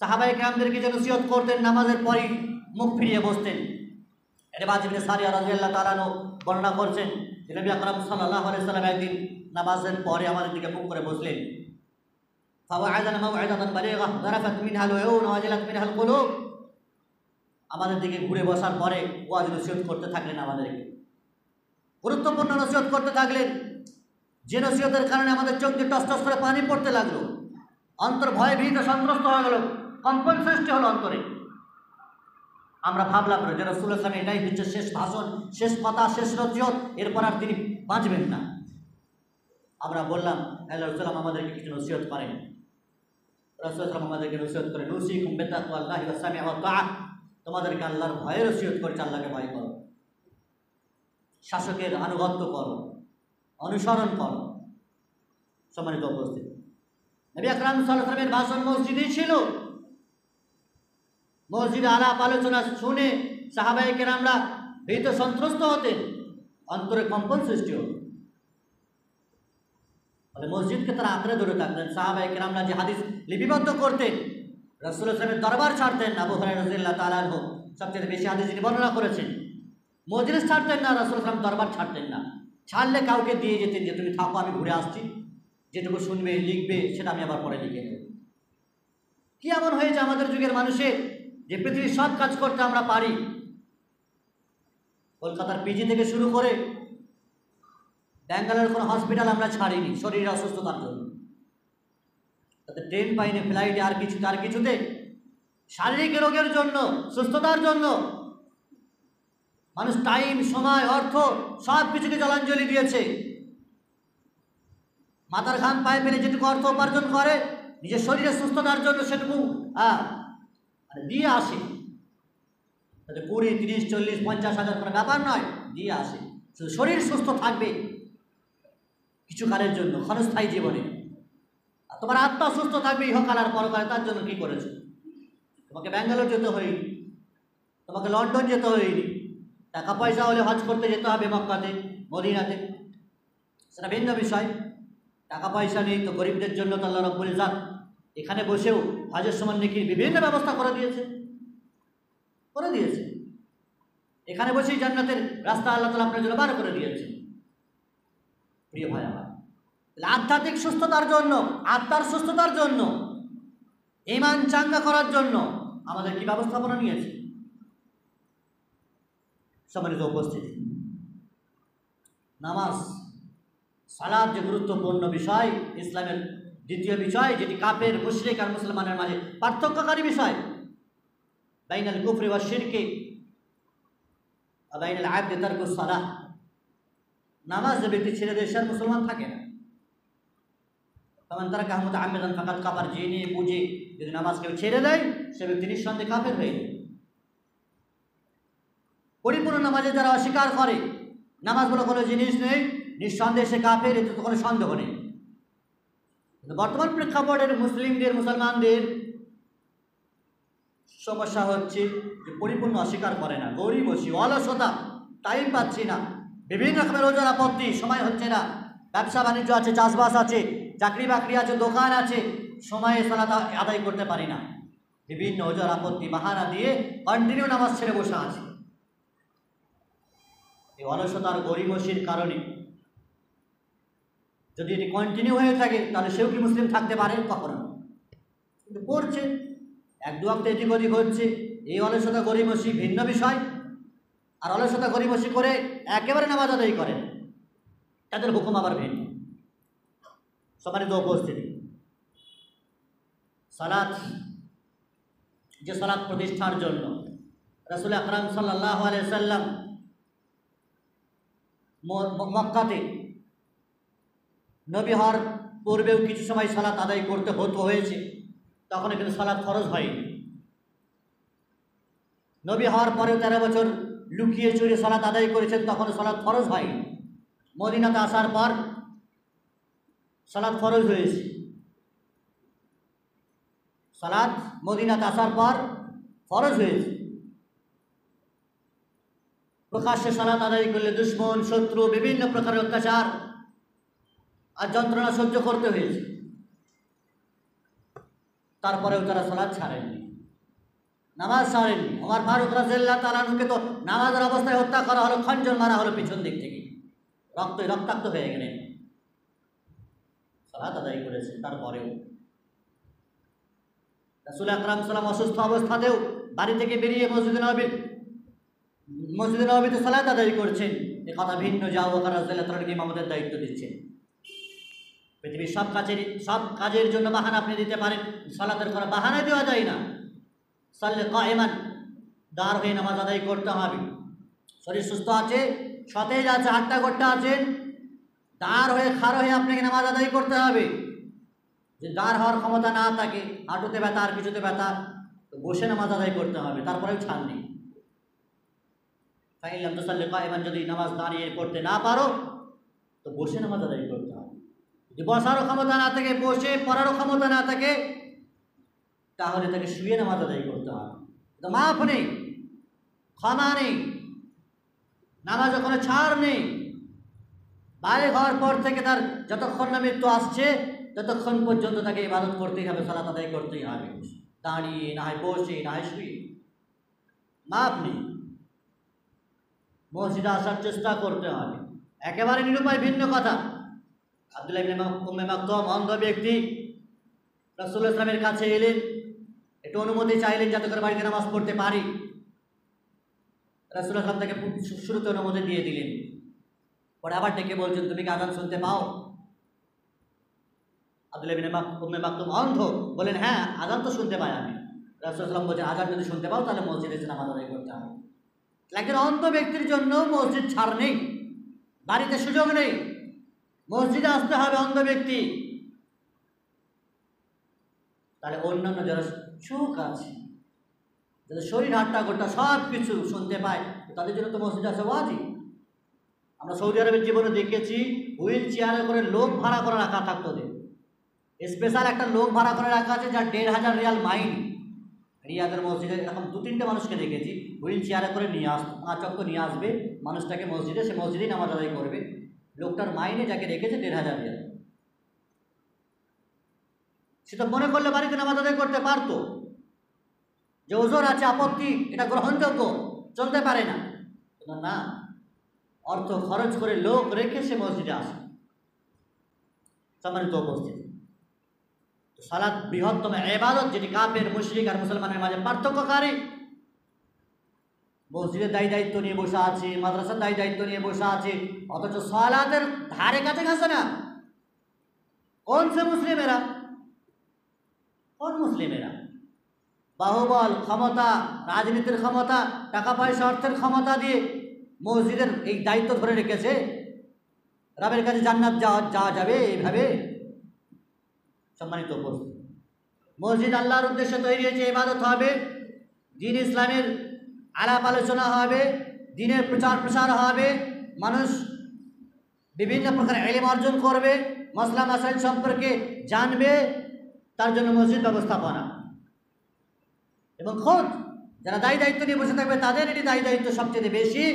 সাহাবায়ে কেরামদেরকে যে নসিহত করতেন, নামাজের পরেই মুখ ফিরিয়ে বসতেন। ইরবাদ ইবনে সারিয়া রাদিয়াল্লাহু তাআলা আনহু বর্ণনা করছেন যে নবী আকরাম সাল্লাল্লাহু আলাইহি ওয়াসাল্লাম একদিন নামাজের পরে আমাদের দিকে মুখ করে বসলেন। ফাওয়া'আযানা মাও'আযাতান বালিগা যারাফাত মিনহাল উয়ুন ওয়া ওয়াজিলাত মিনহাল কুলুব, আমাদের দিকে ঘুরে বসার পরে ওয়াজ নসিহত করতে থাকলেন, আমাদেরকে গুরুত্বপূর্ণ নসিহত করতে থাকলেন, যে নসিহতের কারণে আমাদের চোখ দিয়ে টস টস করে পানি পড়তে লাগলো, অন্তর ভয়ে ভীত সন্ত্রস্ত হয়ে গেল, কম্পন সৃষ্টি হলো অন্তরে। আমরা ভাবলাম যে রাসূলুল্লাহ সাল্লাল্লাহু আলাইহি ওয়াসাল্লাম এটাই হচ্ছে শেষ ভাষণ, শেষ কথা, শেষ নসিহত, এরপর আর তিনি বাঁচবেন না। আমরা বললাম, আল্লাহ রাসূল আমাদেরকে কিছু নসিহত করেন। রাসূলুল্লাহ সাল্লাল্লাহু আলাইহি ওয়াসাল্লাম আমাদেরকে নসিহত করে, নুসিকুম বিতাকওয়াল্লাহি ওয়া সামি' ওয়া তাআ, তোমাদেরকে আল্লাহর ভয়ে নসিহত করছে, আল্লাহকে ভয় করো, শাসকের আনুগত্য করো, অনুসরণ করো। সম্মানিত উপস্থিতি, নবী আকরাম সাল্লাল্লাহু আলাইহি ওয়াসাল্লামের ভাষণ মসজিদেই ছিল। মসজিদে আলাপ আলোচনা শুনে সাহাবায়ে কেরামরা ভীত সন্ত্রস্ত হতেন, অন্তরে কম্পন সৃষ্টি হতো। ফলে মসজিদকে তারা আঁকড়ে ধরে থাকতেন। সাহাবায়ে কেরামরা যে হাদিস লিপিবদ্ধ করতেন, রাসূলুল্লাহ সাল্লাল্লাহু আলাইহি ওয়াসাল্লামের দরবার ছাড়তেন না। আবু হুরায়রা রাদিয়াল্লাহু তাআলা আনহু সবচেয়ে বেশি হাদিস যিনি বর্ণনা করেছেন। মজলিস ছাড়তেন না, রাসূলুল্লাহ সাল্লাল্লাহু আলাইহি ওয়াসাল্লাম দরবার ছাড়তেন না। ছাড়লে কাউকে দিয়ে যেতেন যে তুমি থাকো, আমি ঘুরে আসছি, যেটুকু শুনবে লিখবে সেটা আমি আবার পরে লিখে নেব। কি এমন হয়েছে আমাদের যুগের মানুষের যে পৃথিবীর সব কাজ করতে আমরা পারি? কলকাতার পিজি থেকে শুরু করে ব্যাঙ্গালোর কোনো হসপিটাল আমরা ছাড়িনি শরীরের অসুস্থতার জন্য। তাতে ট্রেন পাইনি, ফ্লাইটে, আর কিছুতে শারীরিক রোগের জন্য, সুস্থতার জন্য মানুষ টাইম, সময়, অর্থ সব কিছুকে জলাঞ্জলি দিয়েছে। মাথার ঘাম পায়ে ফেলে যেটুকু অর্থ উপার্জন করে নিজের শরীরের সুস্থতার জন্য সেটুকু দিয়ে আসে। তাতে 20, 30, 40, 50 হাজার কোনো ব্যাপার নয়, দিয়ে আসে, শুধু শরীর সুস্থ থাকবে কিছুকালের জন্য, ক্ষণস্থায়ী জীবনে, আর তোমার আত্মা সুস্থ থাকবে ইহকাল আর পরকালে। তার জন্য কি করেছো? তোমাকে ব্যাঙ্গালোর যেতে হয়নি, তোমাকে লন্ডন যেতে হয়নি, টাকা পয়সা হলে হজ করতে যেতে হবে মক্কাতে, মদিনাতে, সেটা ভিন্ন বিষয়। টাকা পয়সা নেই তো গরিবদের জন্য তো আল্লাহ রাব্বুল ইজ্জত এখানে বসেও হজের সময় নেকির বিভিন্ন ব্যবস্থা করে দিয়েছে। এখানে বসেই জান্নাতের রাস্তা আল্লাহ তাআলা আপনার জন্য বার করে দিয়েছে। প্রিয় ভাই আমার, আধ্যাত্মিক সুস্থতার জন্য, আত্মার সুস্থতার জন্য, ঈমান চাঙ্গা করার জন্য আমাদের কি ব্যবস্থাপনা নিয়েছে? সম্মানিত উপস্থিতি, নামাজ, সালাত যে গুরুত্বপূর্ণ বিষয়, ইসলামের দ্বিতীয় বিষয়, যেটি কাফের, মুশরিক আর মুসলমানের মাঝে পার্থক্যকারী বিষয়, বাইনাল কুফরি ওয়া শিরকি ওয়া বাইনাল আবদি তারকুস সালাহ। নামাজ যে ব্যক্তি ছেড়ে দেয় সে মুসলমান থাকে না। ফামান তারাকাহা মুতাআম্মিদান ফাকাদ কাফার, জেনে বুঝে যদি নামাজ কেউ ছেড়ে দেয় সে ব্যক্তি নিঃসন্দেহে কাফের হয়ে যায়। পরিপূর্ণ নামাজে যারা অস্বীকার করে, নামাজ বলে কোনো জিনিস নেই, নিঃসন্দেহে সে কাফের, এতে তো কোনো সন্দেহ নেই। কিন্তু বর্তমান প্রেক্ষাপটের মুসলিমদের, মুসলমানদের সমস্যা হচ্ছে যে পরিপূর্ণ অস্বীকার করে না, গরিবসী, অলসতা, টাইম পাচ্ছি না, বিভিন্ন রকমের ওজোর আপত্তি, সময় হচ্ছে না, ব্যবসা বাণিজ্য আছে, চাষবাস আছে, চাকরি বাকরি আছে, দোকান আছে, সময়ে সালাত আদায় করতে পারি না, বিভিন্ন ওজোর আপত্তি বাহানা দিয়ে কন্টিনিউ নামাজ ছেড়ে বসে আছে। এই অলসতার, গরিবসীর কারণে যদি এটি কন্টিনিউ হয়ে থাকে তাহলে সেও কি মুসলিম থাকতে পারে? কখনো না। কিন্তু পড়ছে, এক দু ওয়াক্ত এদিক ওদিক হচ্ছে, এই অলসতা গরিবসী ভিন্ন বিষয়। আর অলসতা গরিবসী করে একেবারে নামাজ আদায় করেন, তাদের হুকুম আবার ভিন্ন। সম্মানিত উপস্থিতি, সালাত, যে সালাত প্রতিষ্ঠার জন্য রাসূল আকরাম সাল্লাল্লাহু আলাইহি ওয়াসাল্লাম মক্কাতে নবী হওয়ার পূর্বেও কিছু সময় সালাত আদায় করতে হয়েছে, তখন কিন্তু সালাত ফরজ হয়নি। নবী হওয়ার পরেও 13 বছর লুকিয়ে চুরি সালাত আদায় করেছেন, তখন সালাত ফরজ হয়নি। মদিনাতে আসার পর সালাত ফরজ হয়েছে। সালাত মদিনাতে আসার পর ফরজ হয়েছে। প্রকাশ্যে সালাত আদায় করলে দুশমন, শত্রু, বিভিন্ন প্রকারের অত্যাচার আর যন্ত্রণা সহ্য করতে হয়েছে, তারপরেও তারা সালাত ছাড়েননি, নামাজ ছাড়েননি। ওমর ফারুক রাদিয়াল্লাহু তাআলা আনহুকে তো নামাজের অবস্থায় হত্যা করা হলো, খঞ্জর মারা হলো পিছন দিক থেকে, রক্তাক্ত হয়ে গেলেন। সালাত আদায় করেছে, তারপরেও রাসূল আকরাম সাল্লাল্লাহু অসুস্থ অবস্থাতেও বাড়ি থেকে বেরিয়ে মসজিদে নববীতে সালাত আদায় করছেন। এ কথা ভিন্ন যে আবু বকর রাদিয়াল্লাহু তাআলাকে ইমামতের দায়িত্ব দিচ্ছেন। পৃথিবীর সব কাজের জন্য বাহানা আপনি দিতে পারেন, সালাতের কোনো বাহানা দেওয়া যায় না। সাল্লি কায়েমান, দাঁড় হয়ে নামাজ আদায় করতে হবে। শরীর সুস্থ আছে, সতেজ আছে, হাঁটা করতে আছেন, দাঁড় হয়ে খাড়া হয়ে আপনাকে নামাজ আদায় করতে হবে। যে দাঁড় হওয়ার ক্ষমতা না থাকে, হাঁটুতে ব্যথা আর কিছুতে ব্যথা, তো বসে নামাজ আদায় করতে হবে, তারপরেও ছাড় নেই। ফাইন লাম তুসাল্লি কায়েমান, যদি নামাজ দাঁড়িয়ে পড়তে না পারো তো বসে নামাজ আদায় করতে হবে। যদি বসারও ক্ষমতা না থাকে, বসে পড়ারও ক্ষমতা না থাকে, তাহলে তাকে শুয়ে নামাজ আদায় করতে হবে। তো মাফ নেই, ক্ষমা নেই, নামাজে কোনো ছাড় নেই। বাড়ি হওয়ার পর থেকে তার যতক্ষণ না মৃত্যু আসছে ততক্ষণ পর্যন্ত তাকে ইবাদত করতেই হবে, সালাত আদায় করতেই হবে, দাঁড়িয়ে না হয় বসে না হয় শুয়ে, মাফ নেই। মসজিদে আসার চেষ্টা করতে হবে। একেবারে নিরুপায় ভিন্ন কথা, আব্দুল্লাহ ইবনে উম্মে মাকতুম অন্ধ ব্যক্তি রাসূলুল্লাহ সাল্লাল্লাহু আলাইহি ওয়াসাল্লামের কাছে এলেন, একটু অনুমতি চাইলেন যাতে করে বাড়িতে নামাজ পড়তে পারি। রাসূলুল্লাহ সাল্লাল্লাহু আলাইহি ওয়াসাল্লাম তাকে শুরুতে অনুমতি দিয়ে দিলেন, পরে আবার ডেকে বলছেন, তুমি কি আযান শুনতে পাও? আব্দুল্লাহ ইবনে উম্মে মাকতুম অন্ধ, বলেন হ্যাঁ আযান তো শুনতে পাই আমি। রাসূলুল্লাহ সাল্লাল্লাহু আলাইহি ওয়াসাল্লাম বলেন, আযান যদি শুনতে পাও তাহলে মসজিদে এসে নামাজ আদায় করতে হবে। একজন অন্ধ ব্যক্তির জন্য মসজিদ ছাড় নেই, বাড়িতে সুযোগ নেই, মসজিদে আসতে হবে অন্ধ ব্যক্তি। তাহলে অন্যান্য যারা সুখ আছে, যাদের শরীর হাট্টা গোটা সব কিছু শুনতে পায়, তাদের জন্য তো মসজিদে আসা ওয়াজিব। আমরা সৌদি আরবের জীবনে দেখেছি হুইল চেয়ারে করে লোক ভাড়া করে রাখা থাকতো ওদের। স্পেশাল একটা লোক ভাড়া করে রাখা আছে যার 1500 রিয়াল মাইন। রিয়াদের মসজিদে এরকম 2-3টে মানুষকে দেখেছি হুইল চেয়ারে করে নিয়ে আসতো, 5 ওয়াক্ত নিয়ে আসবে মানুষটাকে মসজিদে, সে মসজিদেই নামাজ আদায় করবে। লোকটার মাইনে যাকে রেখেছে 1500 রিয়াল। সে তো মনে করলে বাড়িতে নামাজ আদায় করতে পারতো, যে ওজোর আছে, আপত্তি, এটা গ্রহণযোগ্য, চলতে পারে না। না, অর্থ খরচ করে লোক রেখে সে মসজিদে আসে। সম্মানিত উপস্থিতি, সালাত বৃহত্তম ইবাদত, যেটি কাফের, মুশরিক আর মুসলমানের মাঝে পার্থক্যকারী। মসজিদের দায়িত্ব নিয়ে বসে আছে, মাদ্রাসার দায়িত্ব নিয়ে বসে আছে, অথচ সালাতের ধারে কাছে গেছে না। কোন সে মুসলিমেরা? কোন মুসলিমেরা? বাহুবল, ক্ষমতা, রাজনীতির ক্ষমতা, টাকা পয়সা, অর্থের ক্ষমতা দিয়ে মসজিদের এই দায়িত্ব ধরে রেখেছে। রবের কাছে জান্নাত যাওয়া যাবে এইভাবে? সম্মানিত উপস্থিতি, মসজিদ আল্লাহর উদ্দেশ্যে তৈরি হয়েছে, ইবাদত হবে, দ্বীন ইসলামের আলাপ আলোচনা হবে, দ্বীনের প্রচার প্রসার হবে, মানুষ বিভিন্ন প্রকার ইলম অর্জন করবে, মাসলা মাসাইল সম্পর্কে জানবে, তার জন্য মসজিদ ব্যবস্থাপনা। এবং খোদ যারা দায়িত্ব নিয়ে বসে থাকবে তাদের এটি দায়িত্ব সবচেয়ে বেশি,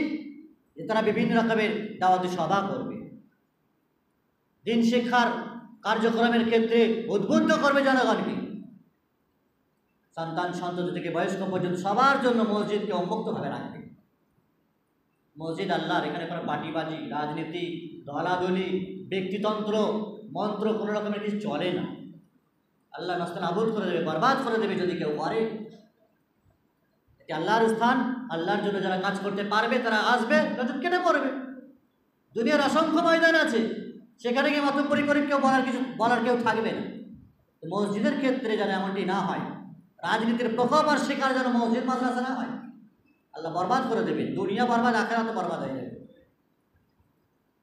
যে তারা বিভিন্ন রকমের দাওয়াতি সভা করবে, দ্বীন শিক্ষার কার্যক্রমের ক্ষেত্রে উদ্বুদ্ধ করবে জনগণকে। সন্তান সন্ততি থেকে বয়স্ক পর্যন্ত সবার জন্য মসজিদকে উন্মুক্তভাবে রাখবে। মসজিদ আল্লাহর, এখানে কোনো পার্টিবাজি, রাজনীতি, দলাদলি, ব্যক্তিতন্ত্র, মন্ত্র কোনো রকমের কিছু চলে না। আল্লাহ নাস্তান আবুদ করে দেবে, বরবাদ করে দেবে যদি কেউ করে। এটি আল্লাহর স্থান, আল্লাহর জন্য যারা কাজ করতে পারবে তারা আসবে, নজর কেটে পড়বে। দুনিয়ার অসংখ্য ময়দান আছে, সেখানে গিয়ে মাতব্বরি করে কেউ বলার কেউ থাকবে না। মসজিদের ক্ষেত্রে যেন এমনটি না হয়, রাজনীতির প্রকোপ আর শিকার যেন মসজিদ মাদ্রাসা না হয়। আল্লাহ বরবাদ করে দেবে, দুনিয়া বরবাদ, আখিরাত বরবাদ হয়ে যাবে।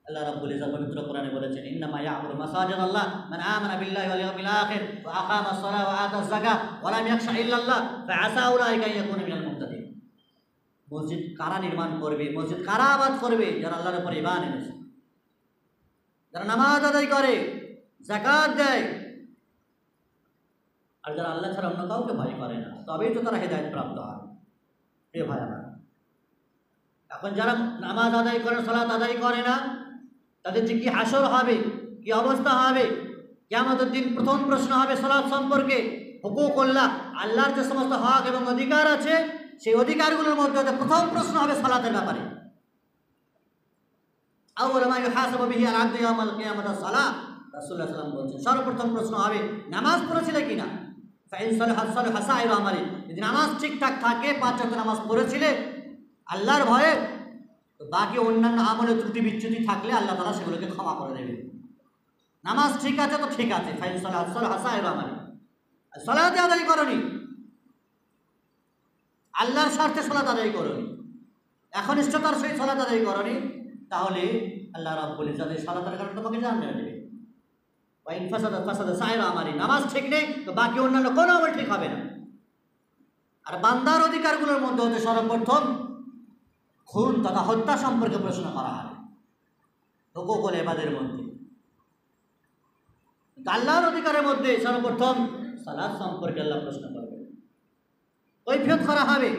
আল্লাহ রাব্বুল ইজ্জত পবিত্র কোরআনে বলেছেন, ইন্নামা ইয়া'মুরু মাসাজিদ আল্লাহ মান আমানা বিল্লাহি ওয়াল ইয়াউমিল আখির ওয়া আকামাস সালাহ ওয়া আতাজ যাকাত ওয়া লাম ইয়াখশা ইল্লাল্লাহ ফাআসা উলাইকা ইয়াকুনু মিনাল মুহতাদিন। মসজিদ কারা নির্মাণ করবে, মসজিদ কারা আবাদ করবে? যারা আল্লাহর উপর ঈমান এনেছে, যারা নামাজ আদায় করে, যাকাত দেয়, আর যারা আল্লাহ ছাড়া অন্য কাউকে ভয় করে না, তবেই তো তারা হেদায়েত প্রাপ্ত হয়। প্রিয় ভাই আমার, এখন যারা নামাজ আদায় করে, সালাত আদায় করে না, তাদের যে কি হাসর হবে, কি অবস্থা হবে, কিয়ামতের দিন প্রথম প্রশ্ন হবে সালাত সম্পর্কে। হুকুকুল্লাহ, আল্লাহর যে সমস্ত হক এবং অধিকার আছে, সেই অধিকারগুলোর মধ্যে প্রথম প্রশ্ন হবে সালাতের ব্যাপারে। আউয়ালু মা ইউহাসাবু বিহি আল-আবদু ইয়াওমাল কিয়ামাতি আস-সালাত। রাসূলুল্লাহ সাল্লাল্লাহু আলাইহি ওয়াসাল্লাম বলেছেন, সর্বপ্রথম প্রশ্ন হবে নামাজ পড়েছিলে কিনা। ফাইন সালাহাত সালাহা সাইরু আমালি, যদি নামাজ ঠিকঠাক থাকে, 5 ওয়াক্ত নামাজ পড়েছিলে আল্লাহর ভয়ে, তো বাকি অন্যান্য আমলে ত্রুটি বিচ্যুতি থাকলে আল্লাহ তাআলা সেগুলোকে ক্ষমা করে দেবেন। নামাজ ঠিক আছে তো ঠিক আছে, ফাইন সালাহাত সালাহা সাইরু আমালি। সালাত আদায় করনি, আল্লাহর স্বার্থে সালাত আদায় করনি, এখন ইষ্টতার সহিত সালাত আদায় করনি, তাহলে আল্লাহ রাব্বুল ইজ্জত এই সালাতের কারণে তোমাকে জাহান্নামে দেবে। ওয়াইন ফাসাদাত ফাসাদা সাইরু আমালি, নামাজ ঠিক নেই তো বাকি অন্যান্য কোনো আমল ঠিক হবে না। আর বান্দার অধিকারগুলোর মধ্যে হতে সর্বপ্রথম খুন তথা হত্যা সম্পর্কে প্রশ্ন করা হবে হুকুকুল ইবাদের মধ্যে। আল্লাহর অধিকারের মধ্যে সর্বপ্রথম সালাত সম্পর্কে আল্লাহ প্রশ্ন করবে, কৈফিয়ত করা হবে।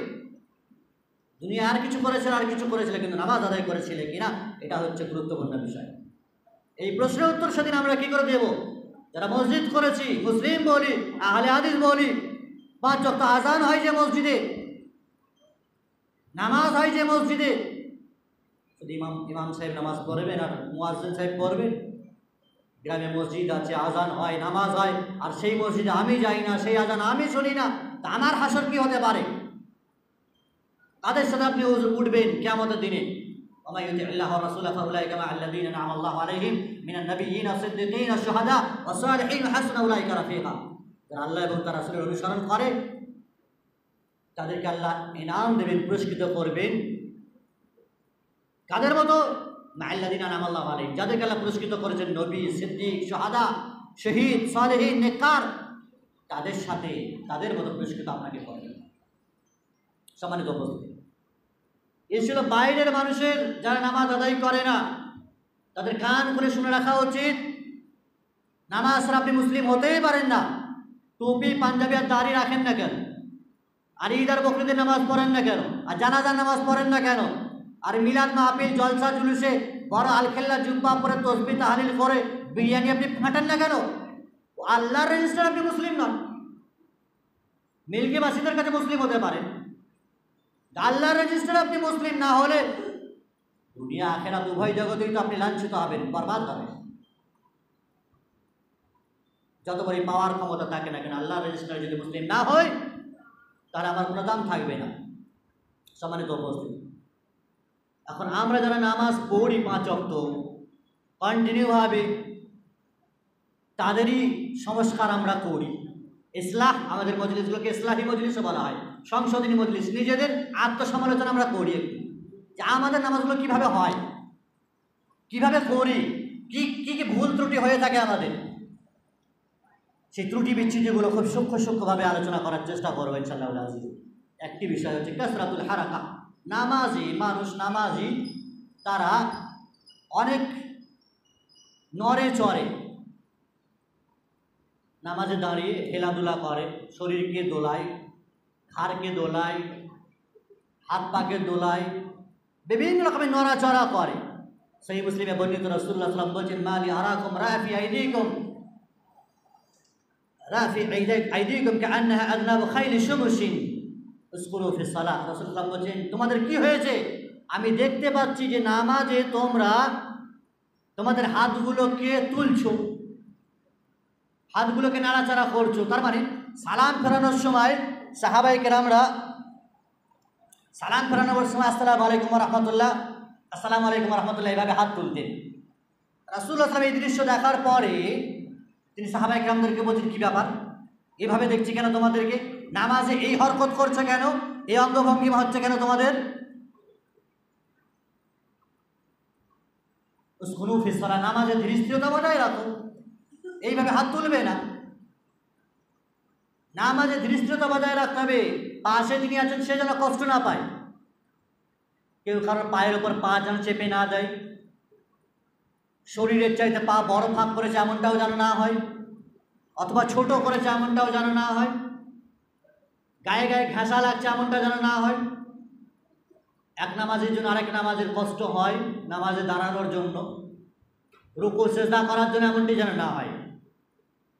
দুনিয়া আর কিছু করেছিল কিন্তু নামাজ আদায় করেছিলে কিনা, এটা হচ্ছে গুরুত্বপূর্ণ বিষয়। এই প্রশ্নের উত্তর সেদিন আমরা কি করে দেব? যারা মসজিদ করেছি, মুসলিম বলি, আহলে হাদিস বলি, 5 ওয়াক্ত আজান হয় যে মসজিদে, নামাজ হয় যে মসজিদে, শুধু ইমাম সাহেব নামাজ পড়বেন আর মুয়াজ্জিন সাহেব পড়বেন। গ্রামে মসজিদ আছে, আজান হয়, নামাজ হয়, আর সেই মসজিদে আমি যাই না, সেই আজান আমি শুনি না, তা আমার হাসর কি হতে পারে? তাদের সাথে আপনি উঠবেন কিয়ামতের দিনে। ওয়া ইউতি'ল্লাহু ওয়া রাসূলাহু ফাউলাইকা মা'আল্লাযীনা আন'আমা আল্লাহু আলাইহিম মিনান নাবিয়্যিনা ওয়াস-সিদ্দীকিনা ওয়াশ-শুহাদা ওয়াস-সালিহিন ওয়া হাসুনা উলাইকা রাফীকা। যারা আল্লাহ এবং তার রাসূলের অনুসরণ করে তাদেরকে আল্লাহ ইনাম দেবেন, পুরস্কৃত করবেন। কাদের মতো? মা'আল্লাযীনা আন'আমা আল্লাহু আলাইহিম, যাদেরকে আল্লাহ পুরস্কৃত করেছেন, নবী, সিদ্দিক, শুহাদা, শহীদ, সালেহিন, নেককার, তাদের সাথে তাদের মতো পুরস্কৃত আপনাকে করবেন। সম্মানিত উপস্থিতি, এ ছিল বাইরের মানুষের যারা নামাজ আদায় করে না, তাদের কান খুলে শুনে রাখা উচিত। নামাজ ছাড়া আপনি মুসলিম হতেই পারেন না। টুপি পাঞ্জাবি আর দাড়ি রাখেন না কেন? আর ঈদ আর বকরিদের নামাজ পড়েন না কেন? আর জানাজার নামাজ পড়েন না কেন? আর মিলাদ মাহফিল জলসা জুলুসে বড় আলখেল্লা জুব্বা পরে তসবিহ তাহলিল করে বিরিয়ানি আপনি ফাটান না কেন? আল্লাহর রেজিস্টার আপনি মুসলিম নন। মিল্কিবাসীদের কাছে মুসলিম হতে পারেন, আল্লাহর রেজিস্টার আপনি মুসলিম না হলে দুনিয়া আখেরাত উভয় জগতেই তো আপনি লাঞ্ছিত হবেন, বরবাদ হবেন। যত বড়ই পাওয়ার ক্ষমতা থাকে না কেন, আল্লাহর রেজিস্টারে যদি মুসলিম না হয় তাহলে আমার কোনো দাম থাকবে না। সম্মানিত উপস্থিতি, এখন আমরা যারা নামাজ পড়ি 5 ওয়াক্ত কন্টিনিউভাবে, তাদেরই সংস্কার আমরা করি। ইসলাহ, আমাদের মজলিসগুলোকে ইসলাহি মজলিসও বলা হয়, সংশোধনী মজলিস। নিজেদের আত্মসমালোচনা আমরা করি একটু, যে আমাদের নামাজগুলো কিভাবে হয়, কিভাবে করি, কি কি কি ভুল ত্রুটি হয়ে থাকে আমাদের। সেই ত্রুটি বিচ্ছিন্নগুলো খুব সূক্ষ্মভাবে আলোচনা করার চেষ্টা করবো ইনশাআল্লাহ আজিজ। একটি বিষয় হচ্ছে কাসরাতুল হারাকা। নামাজি তারা অনেক নড়ে চড়ে, নামাজে দাঁড়িয়ে খেলাধুলা করে, শরীরকে দোলায়, ঘাড়কে দোলায়, হাত পাকে দোলায়, বিভিন্ন রকমের নড়াচড়া করে। সহিহ মুসলিমে বর্ণিত রাসূলুল্লাহ সাল্লাল্লাহু আলাইহি ওয়াসাল্লাম বলেছেন, মালি আরাকুম রাফি আইদিকুম কাআন্নাহা আযনাবু খাইলি শুমুসিন উসকুরু ফিস সালাহ। রাসূলুল্লাহ বলেছেন, তোমাদের কি হয়েছে? আমি দেখতে পাচ্ছি যে নামাজে তোমরা তোমাদের হাতগুলোকে তুলছো, হাতগুলোকে নাড়াচাড়া করছো। তার মানে সালাম ফেরানোর সময় সাহাবায়ে কেরামরা সালাম ফেরানোর সময় আসসালামু আলাইকুম ওয়া রাহমাতুল্লাহ, আসসালামু আলাইকুম ওয়া রাহমাতুল্লাহ এভাবে হাত তুলতেন। রাসূলুল্লাহ সাল্লাল্লাহু আলাইহি ওয়াসাল্লাম এই দৃশ্য দেখার পরে তিনি সাহাবায়ে কেরামদেরকে বলছেন, কি ব্যাপার, এভাবে দেখছি কেন তোমাদেরকে? নামাজে এই হরকত করছো কেন? এই অঙ্গভঙ্গিমা হচ্ছে কেন তোমাদের? উসকুনু ফিস সালাহ, নামাজে ধীর স্থিরতা বজায় রাখো, এইভাবে হাত তুলবে না। নামাজে ধীর স্থিরতা বজায় রাখতে হবে, পাশে যিনি আছেন সে যেন কষ্ট না পায়, কেউ কারোর পায়ের ওপর পা যেন চেপে না দেয়, শরীরের চাইতে পা বড় ভাগ করেছে এমনটাও যেন না হয়, অথবা ছোট করেছে এমনটাও যেন না হয়, গায়ে গায়ে ঘেঁষা লাগছে এমনটা যেন না হয়। এক নামাজের জন্য আরেক নামাজের কষ্ট হয়, নামাজে দাঁড়ানোর জন্য, রুকু সেজদা করার জন্য এমনটি যেন না হয়।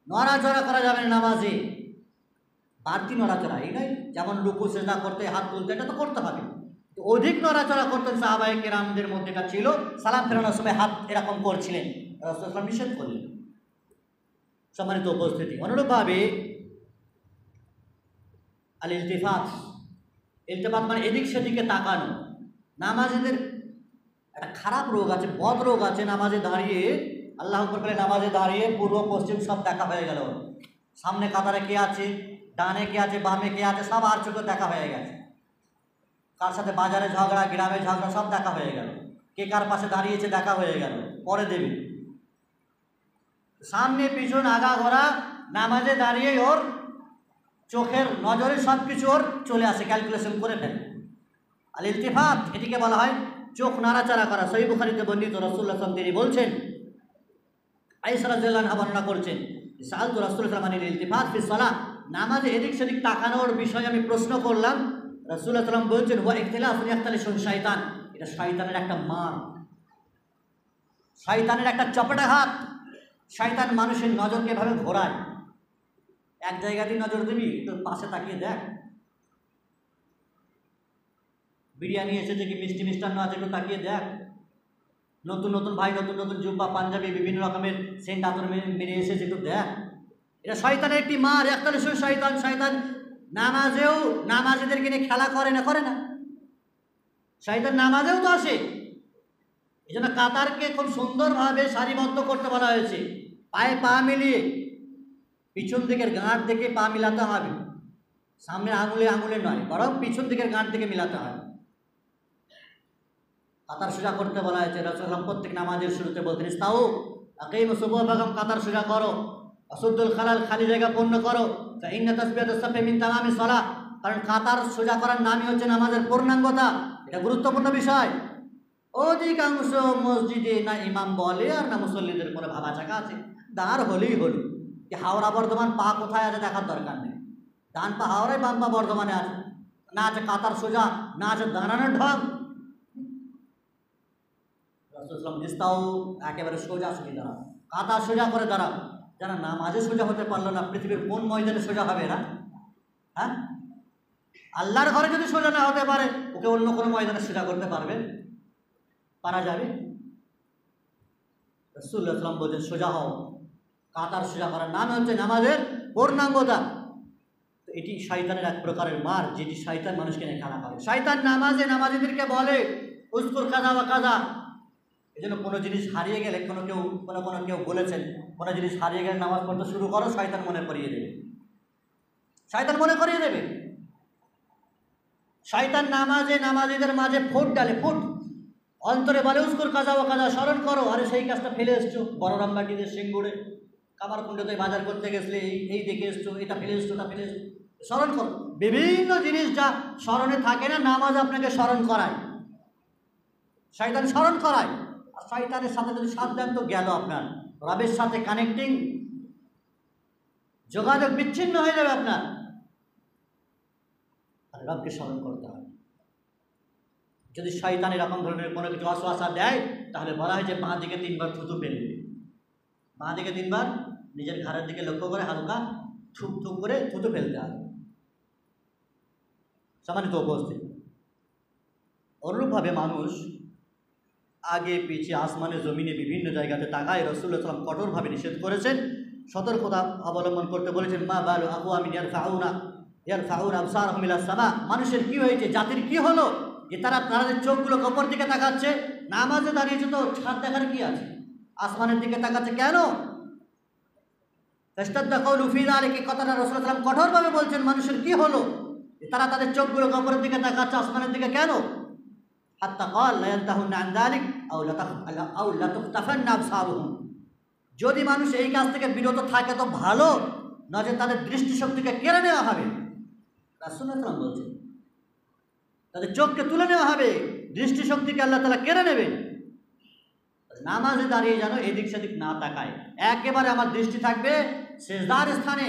নড়াচড়া করা যাবে না নামাজে, বাড়তি নড়াচড়া এই নয়, যেমন রুকু সেজদা করতে হাত তুলতে, এটা তো করতে হবে, তো অধিক নড়াচড়া করতেন সাহাবায়ে কেরামদের মধ্যে এটা ছিল। সালাম ফেরানোর সময় হাত এরকম করছিলেন, রাসূলুল্লাহ নিষেধ করলেন। সম্মানিত উপস্থিতি, অনুরূপভাবে আল ইলতিফাত, ইলতিফাত মানে এদিক সেদিকে তাকানো। নামাজীদের একটা খারাপ রোগ আছে, বদ রোগ আছে। নামাজে দাঁড়িয়ে আল্লাহ আকবার বলে নামাজে দাঁড়িয়ে পূর্ব পশ্চিম সব দেখা হয়ে গেল, সামনে কাতারে কে আছে, ডানে কে আছে, বামে কে আছে, সব আর চোখে দেখা হয়ে গেছে। কার সাথে বাজারে ঝগড়া, গ্রামে ঝগড়া, সব দেখা হয়ে গেল। কে কার পাশে দাঁড়িয়েছে দেখা হয়ে গেল, পরে দেবে। সামনে পিছন আগা ঘোরা, নামাজে দাঁড়িয়ে ওর চোখের নজরে সব কিছু ওর চলে আসে, ক্যালকুলেশন করে ফেলে। আল ইলতিফাত, এটিকে বলা হয় চোখ নাড়াচাড়া করা। সহিহ বুখারীতে বর্ণিত রাসূলুল্লাহ সাল্লাল্লাহু আলাইহি ওয়াসাল্লাম তিনি বলছেন, আয়েশা রাদিয়াল্লাহু আনহা বর্ণনা করছেন, সাআলতু রাসূলুল্লাহ সাল্লাল্লাহু আলাইহি ওয়াসাল্লাম আনিল ইলতিফাত ফিস সালাহ, নামাজে এদিক সেদিক তাকানোর বিষয়ে আমি প্রশ্ন করলাম। রাসূলুল্লাহ সাল্লাল্লাহু আলাইহি ওয়াসাল্লাম বলছেন, ওয়া ইখতিলাফুন ইয়াখতালিফু শাইতান, এটা শয়তানের একটা মার, শয়তানের একটা চপেটা হাত। শয়তান মানুষের নজরকে এভাবে ঘোরায়, এক জায়গাতেই নজর দিবি, তোর পাশে তাকিয়ে দেখ, বিরিয়ানি এসেছে কি মিষ্টি মিষ্টান্ন আছে একটু তাকিয়ে দেখ, নতুন নতুন ভাই নতুন নতুন জুব্বা পাঞ্জাবি বিভিন্ন রকমের সেন্ট আতর মেরে এসেছে একটু দেখ। এটা শয়তানের একটি মার, একটার শয়তান। শয়তান নামাজেও নামাজীদেরকে নিয়ে খেলা করে না, শয়তান নামাজেও তো আসে। এই জন্য কাতারকে খুব সুন্দরভাবে সারিবদ্ধ করতে বলা হয়েছে, পায়ে পা মিলিয়ে, পিছন দিকের গাঁট থেকে পা মিলাতে হবে, সামনে আঙুলে নয়, বরং পিছন দিকের গাঁট থেকে মিলাতে হবে। কাতার সোজা করতে বলা হয়েছে। রাসূলুল্লাহ প্রত্যেক নামাজের শুরুতে বলতেন, ইস্তাউ আকিমু সুবুহাকুম, কাতার সোজা করো, আসুদ্দুল খালাল, খালি জায়গা পূর্ণ করো, ফাইন্না তাসবিয়াতুস সাফি মিন তামামিস সালাহ, কারণ কাতার সোজা করার নামই হচ্ছে নামাজের পূর্ণাঙ্গতা। এটা গুরুত্বপূর্ণ বিষয়। অধিকাংশ মসজিদে না ইমাম বলে আর না মুসল্লিদের কোনো ভাবা চাকা আছে। দাঁড় হলেই হলো, যে হাওড়া বর্ধমান পা কোথায় আছে দেখার দরকার নেই। ডান পা হাওড়ায়, বাম পা বর্ধমানে আছে, না আছে কাতার সোজা, না আছে দাঁড়ানোর ঢং। রাসূলুল্লাহ দিস্তাও একেবারে সোজা সোজা দাঁড়াও, কাতা সোজা করে দাঁড়াও। যারা নামাজে সোজা হতে পারলো না, পৃথিবীর কোন ময়দানে সোজা হবে এরা? হ্যাঁ, আল্লাহর ঘরে যদি সোজা না হতে পারে, ওকে অন্য কোনো ময়দানে সোজা করতে পারবে? পারা যাবে? রাসূলুল্লাহ সাল্লাল্লাহু আলাইহি ওয়াসাল্লাম বলছেন সোজা হও। কাতার সোজা করার নাম হচ্ছে নামাজের পূর্ণাঙ্গতা। তো এটি শয়তানের এক প্রকারের মার, যেটি শয়তান মানুষকে নিয়ে খেলা করে। শয়তান নামাজিদেরকে বলে উযকুর কাযা ওয়া কাযা। এই জন্য কোনো জিনিস হারিয়ে গেলে কোনো কেউ বলেছেন, কোনো জিনিস হারিয়ে গেলে নামাজ পড়তে শুরু করো, শয়তান মনে করিয়ে দেবে। শয়তান মনে করিয়ে দেবে। শয়তান নামাজিদের মাঝে ফুট ডালে, ফুট অন্তরে বলে উযকুর কাযা ওয়া কাযা, স্মরণ করো। আরে সেই কাজটা ফেলে এসছো, বড়রামবাটিতে, সিঙ্গুরে, কামারকুণ্ডতে বাজার করতে গেছলে এই দেখে এসছো, এটা ফেলে এসছো, ওটা ফেলে এসছো, স্মরণ করো। বিভিন্ন জিনিস যা স্মরণে থাকে না, নামাজ আপনাকে স্মরণ করায়, শয়তান স্মরণ করায়। আর শয়তানের সাথে যদি সাথ দেন তো গেল আপনার রবের সাথে কানেক্টিং, যোগাযোগ বিচ্ছিন্ন হয়ে যাবে আপনার। আর রবকে স্মরণ করতে হবে। যদি শয়তান এরকম ধরনের কোনো কিছু ওয়াসওয়াসা দেয়, তাহলে বলা হয় যে বাঁ দিকে 3 বার থুতু ফেলবে। বাঁ দিকে 3 বার নিজের ঘাড়ের দিকে লক্ষ্য করে হালকা থুক থুক করে থুতু ফেলতে হবে। সম্মানিত উপস্থিতি, অনুরূপভাবে মানুষ আগে পিছিয়ে, আসমানে জমিনে বিভিন্ন জায়গাতে তাকায়। রাসূলুল্লাহ সাল্লাল্লাহু আলাইহি ওয়াসাল্লাম কঠোরভাবে নিষেধ করেছেন, সতর্কতা অবলম্বন করতে বলেছেন। মা বালু আকওয়ামিন ইয়ারফাউনা আবসারহুম ইলাস সামা। মানুষের কি হয়েছে, জাতির কি হলো যে তাদের চোখগুলো উপর দিকে তাকাচ্ছে? নামাজে দাঁড়িয়েছে তো ছাদ দেখার কি আছে? আসমানের দিকে তাকাচ্ছে কেন? ফাস্তাদা কাউলু ফি যালিকা, কথাটা রাসূলুল্লাহ সাল্লাল্লাহু আলাইহি ওয়াসাল্লাম কঠোরভাবে বলছেন মানুষের কি হলো তারা তাদের চোখগুলো উপরের দিকে তাকাচ্ছে, আসমানের দিকে কেন? হাত্তা ক্বাল লা ইয়ানতাহুনা আন যালিক আও লা তুখতাফান্না আবসারুহুম। যদি মানুষ এই কাজ থেকে বিরত থাকে তো ভালো, নচেত তাদের দৃষ্টিশক্তিকে কেড়ে নেওয়া হবে। রাসূলুল্লাহ সাল্লাল্লাহু আলাইহি ওয়াসাল্লাম বলছেন তাদের চোখকে তুলে নেওয়া হবে, দৃষ্টিশক্তিকে আল্লাহ তাআলা কেড়ে নেবেন। নামাজে দাঁড়িয়ে যেন এদিক সেদিক না তাকায়, একেবারে আমার দৃষ্টি থাকবে সেজদার স্থানে।